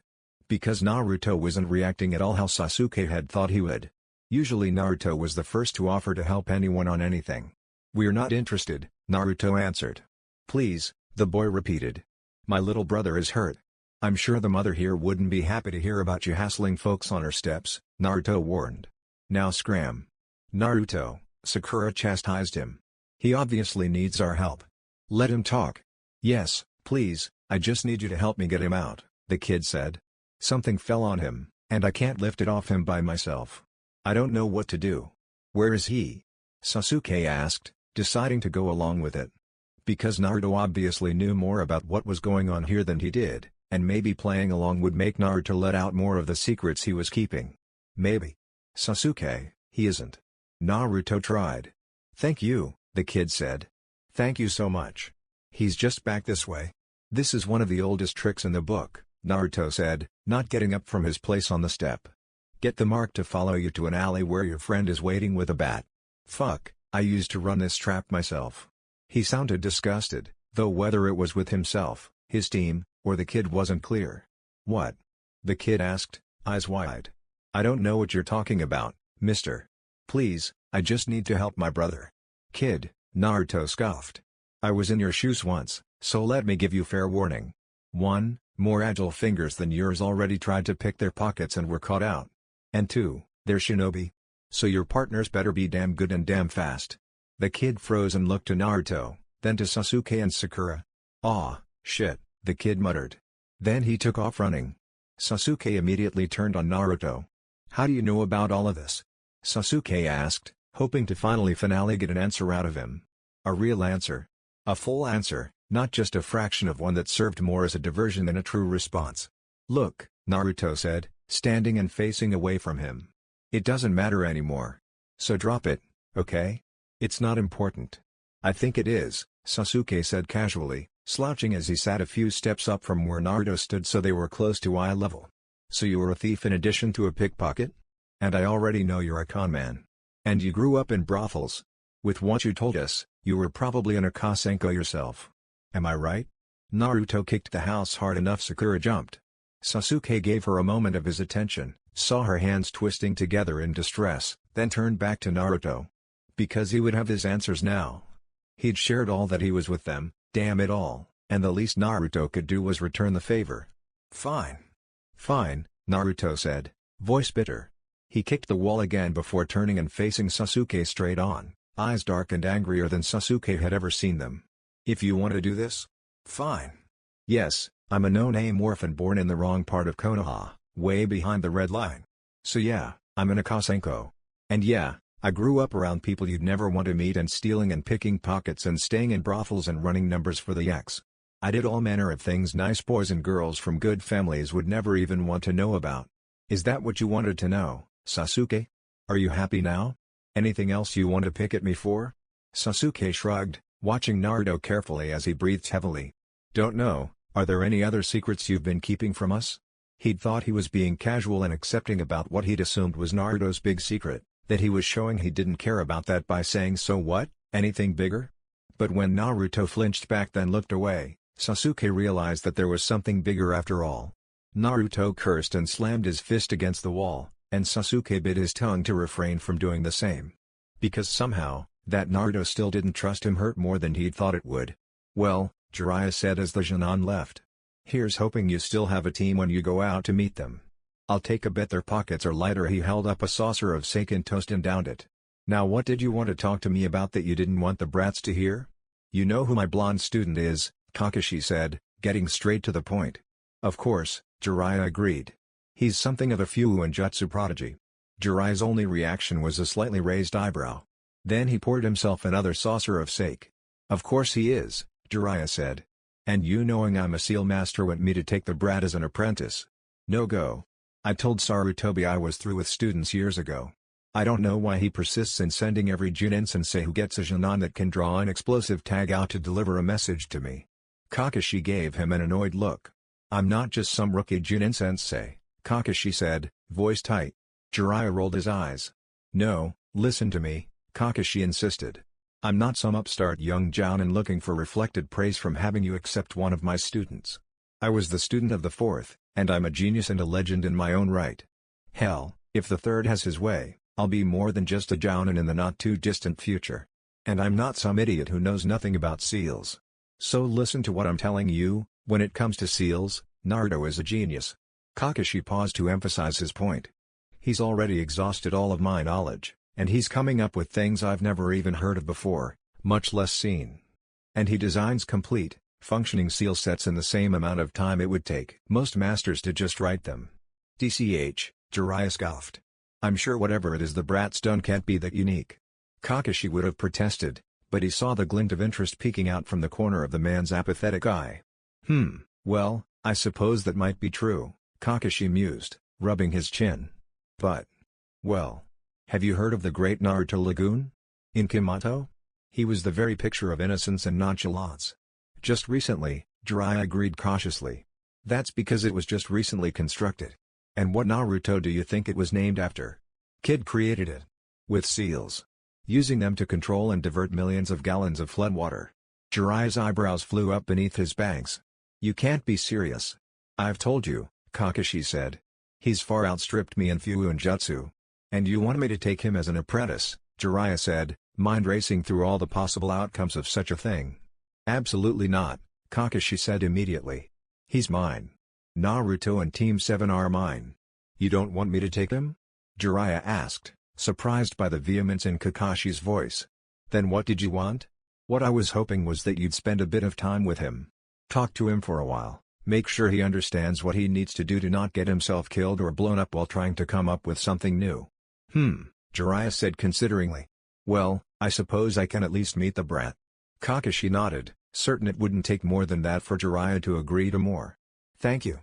A: Because Naruto wasn't reacting at all how Sasuke had thought he would. Usually Naruto was the first to offer to help anyone on anything. "We're not interested," Naruto answered. "Please," the boy repeated. "My little brother is hurt. I'm sure the mother here wouldn't be happy to hear about you hassling folks on her steps," Naruto warned. "Now scram." "Naruto," Sakura chastised him. "He obviously needs our help. Let him talk." "Yes, please, I just need you to help me get him out," the kid said. "Something fell on him, and I can't lift it off him by myself. I don't know what to do." "Where is he?" Sasuke asked, deciding to go along with it. Because Naruto obviously knew more about what was going on here than he did, and maybe playing along would make Naruto let out more of the secrets he was keeping. "Maybe." "Sasuke, he isn't." Naruto tried. "Thank you," the kid said. "Thank you so much. He's just back this way." "This is one of the oldest tricks in the book," Naruto said, not getting up from his place on the step. "Get the mark to follow you to an alley where your friend is waiting with a bat." "Fuck, I used to run this trap myself." He sounded disgusted, though whether it was with himself, his team, or the kid wasn't clear. "What?" the kid asked, eyes wide. "I don't know what you're talking about, mister. Please, I just need to help my brother." "Kid," Naruto scoffed. "I was in your shoes once, so let me give you fair warning. 1. More agile fingers than yours already tried to pick their pockets and were caught out. And 2, they're shinobi. So your partners better be damn good and damn fast." The kid froze and looked to Naruto, then to Sasuke and Sakura. "Aw, shit," the kid muttered. Then he took off running. Sasuke immediately turned on Naruto. "How do you know about all of this?" Sasuke asked, hoping to finally get an answer out of him. A real answer. A full answer, not just a fraction of one that served more as a diversion than a true response. "Look," Naruto said, standing and facing away from him. "It doesn't matter anymore. So drop it, okay? It's not important." "I think it is," Sasuke said casually, slouching as he sat a few steps up from where Naruto stood so they were close to eye level. "So you were a thief in addition to a pickpocket? And I already know you're a con man. And you grew up in brothels. With what you told us, you were probably an Akasenko yourself. Am I right?" Naruto kicked the house hard enough Sakura jumped. Sasuke gave her a moment of his attention, saw her hands twisting together in distress, then turned back to Naruto. Because he would have his answers now. He'd shared all that he was with them, damn it all, and the least Naruto could do was return the favor. "Fine. Fine," Naruto said, voice bitter. He kicked the wall again before turning and facing Sasuke straight on, eyes dark and angrier than Sasuke had ever seen them. "If you want to do this? Fine. Yes, I'm a no-name orphan born in the wrong part of Konoha, way behind the red line. So yeah, I'm an Akasenko. And yeah, I grew up around people you'd never want to meet and stealing and picking pockets and staying in brothels and running numbers for the X. I did all manner of things nice boys and girls from good families would never even want to know about. Is that what you wanted to know, Sasuke? Are you happy now? Anything else you want to pick at me for?" Sasuke shrugged, watching Naruto carefully as he breathed heavily. "Don't know, are there any other secrets you've been keeping from us?" He'd thought he was being casual and accepting about what he'd assumed was Naruto's big secret. That he was showing he didn't care about that by saying "so what, anything bigger?" But when Naruto flinched back then looked away, Sasuke realized that there was something bigger after all. Naruto cursed and slammed his fist against the wall, and Sasuke bit his tongue to refrain from doing the same. Because somehow, that Naruto still didn't trust him hurt more than he'd thought it would. "Well," Jiraiya said as the Jonin left. "Here's hoping you still have a team when you go out to meet them. I'll take a bet their pockets are lighter." He held up a saucer of seiken toast and downed it. "Now what did you want to talk to me about that you didn't want the brats to hear?" "You know who my blonde student is," Kakashi said, getting straight to the point. "Of course," Jiraiya agreed. "He's something of a Fuyu and Jutsu prodigy." Jiraiya's only reaction was a slightly raised eyebrow. Then he poured himself another saucer of sake. "Of course he is," Jiraiya said. "And you knowing I'm a Sealmaster want me to take the brat as an apprentice? No go. I told Sarutobi I was through with students years ago. I don't know why he persists in sending every Junin sensei who gets a Jonin that can draw an explosive tag out to deliver a message to me." Kakashi gave him an annoyed look. "I'm not just some rookie Junin sensei," Kakashi said, voice tight. Jiraiya rolled his eyes. "No, listen to me," Kakashi insisted. "I'm not some upstart young Jounin looking for reflected praise from having you accept one of my students. I was the student of the fourth, and I'm a genius and a legend in my own right. Hell, if the third has his way, I'll be more than just a Jounin in the not-too-distant future. And I'm not some idiot who knows nothing about seals. So listen to what I'm telling you, when it comes to seals, Naruto is a genius. Kakashi paused to emphasize his point. He's already exhausted all of my knowledge, and he's coming up with things I've never even heard of before, much less seen. And he designs complete, functioning seal sets in the same amount of time it would take most masters to just write them. DCH, Jiraiya scoffed. I'm sure whatever it is the brat's done can't be that unique. Kakashi would have protested, but he saw the glint of interest peeking out from the corner of the man's apathetic eye. Well, I suppose that might be true, Kakashi mused, rubbing his chin. But, well, have you heard of the great Naruto Lagoon? In Kyoto? He was the very picture of innocence and nonchalance. Just recently, Jiraiya agreed cautiously. That's because it was just recently constructed. And what Naruto do you think it was named after? Kid created it. With seals. Using them to control and divert millions of gallons of floodwater. Jiraiya's eyebrows flew up beneath his bangs. You can't be serious. I've told you, Kakashi said. He's far outstripped me in Fuinjutsu. And you want me to take him as an apprentice, Jiraiya said, mind racing through all the possible outcomes of such a thing. Absolutely not, Kakashi said immediately. He's mine. Naruto and Team 7 are mine. You don't want me to take him? Jiraiya asked, surprised by the vehemence in Kakashi's voice. Then what did you want? What I was hoping was that you'd spend a bit of time with him. Talk to him for a while, make sure he understands what he needs to do to not get himself killed or blown up while trying to come up with something new. Jiraiya said consideringly. Well, I suppose I can at least meet the brat. Kakashi nodded, certain it wouldn't take more than that for Jiraiya to agree to more. Thank you.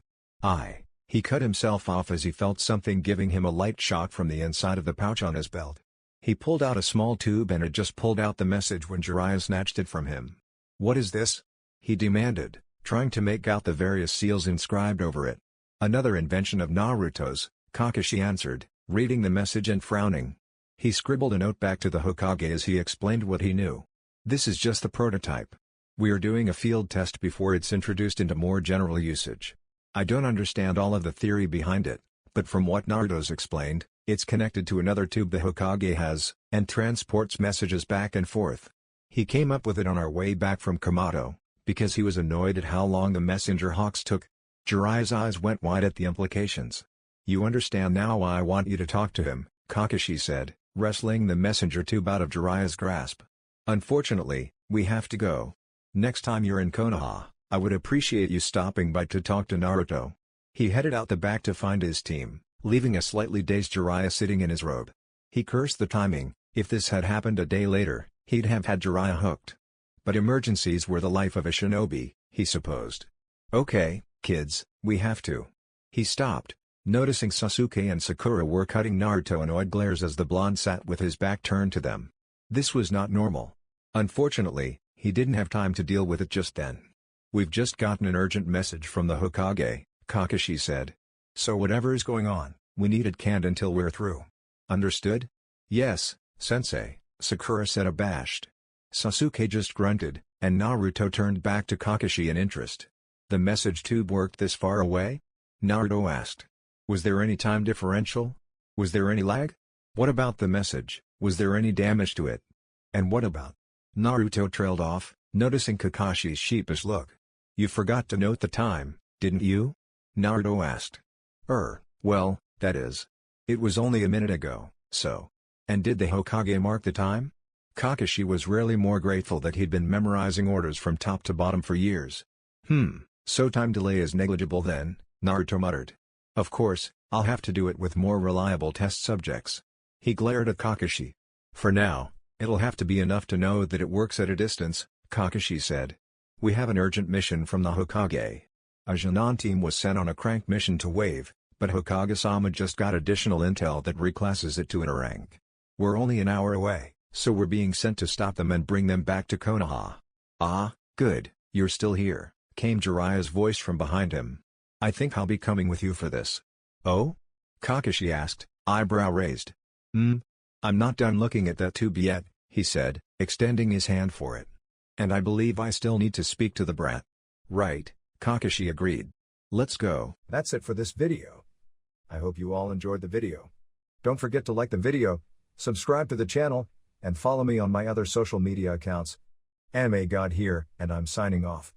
A: He cut himself off as he felt something giving him a light shock from the inside of the pouch on his belt. He pulled out a small tube and had just pulled out the message when Jiraiya snatched it from him. What is this? He demanded, trying to make out the various seals inscribed over it. Another invention of Naruto's, Kakashi answered, reading the message and frowning. He scribbled a note back to the Hokage as he explained what he knew. This is just the prototype. We are doing a field test before it's introduced into more general usage. I don't understand all of the theory behind it, but from what Naruto's explained, it's connected to another tube the Hokage has, and transports messages back and forth. He came up with it on our way back from Komodo, because he was annoyed at how long the messenger hawks took. Jiraiya's eyes went wide at the implications. You understand now why I want you to talk to him, Kakashi said, wrestling the messenger tube out of Jiraiya's grasp. Unfortunately, we have to go. Next time you're in Konoha, I would appreciate you stopping by to talk to Naruto. He headed out the back to find his team, leaving a slightly dazed Jiraiya sitting in his robe. He cursed the timing. If this had happened a day later, he'd have had Jiraiya hooked. But emergencies were the life of a shinobi, he supposed. Okay, kids, we have to. He stopped, noticing Sasuke and Sakura were cutting Naruto annoyed glares as the blonde sat with his back turned to them. This was not normal. Unfortunately, he didn't have time to deal with it just then. We've just gotten an urgent message from the Hokage, Kakashi said. So whatever is going on, we need it canned until we're through. Understood? Yes, sensei, Sakura said abashed. Sasuke just grunted, and Naruto turned back to Kakashi in interest. The message tube worked this far away? Naruto asked. Was there any time differential? Was there any lag? What about the message, was there any damage to it? And what about? Naruto trailed off, noticing Kakashi's sheepish look. You forgot to note the time, didn't you? Naruto asked. Well, that is. It was only a minute ago, so. And did the Hokage mark the time? Kakashi was rarely more grateful that he'd been memorizing orders from top to bottom for years. So time delay is negligible then, Naruto muttered. Of course, I'll have to do it with more reliable test subjects. He glared at Kakashi. For now, it'll have to be enough to know that it works at a distance, Kakashi said. We have an urgent mission from the Hokage. A Jonin team was sent on a crank mission to Wave, but Hokage-sama just got additional intel that reclasses it to a rank. We're only an hour away, so we're being sent to stop them and bring them back to Konoha. Ah, good, you're still here, came Jiraiya's voice from behind him. I think I'll be coming with you for this. Oh? Kakashi asked, eyebrow raised. I'm not done looking at that tube yet, he said, extending his hand for it. And I believe I still need to speak to the brat. Right, Kakashi agreed. Let's go. That's it for this video. I hope you all enjoyed the video. Don't forget to like the video, subscribe to the channel,
B: and follow me on my other social media accounts. Anime God here, and I'm signing off.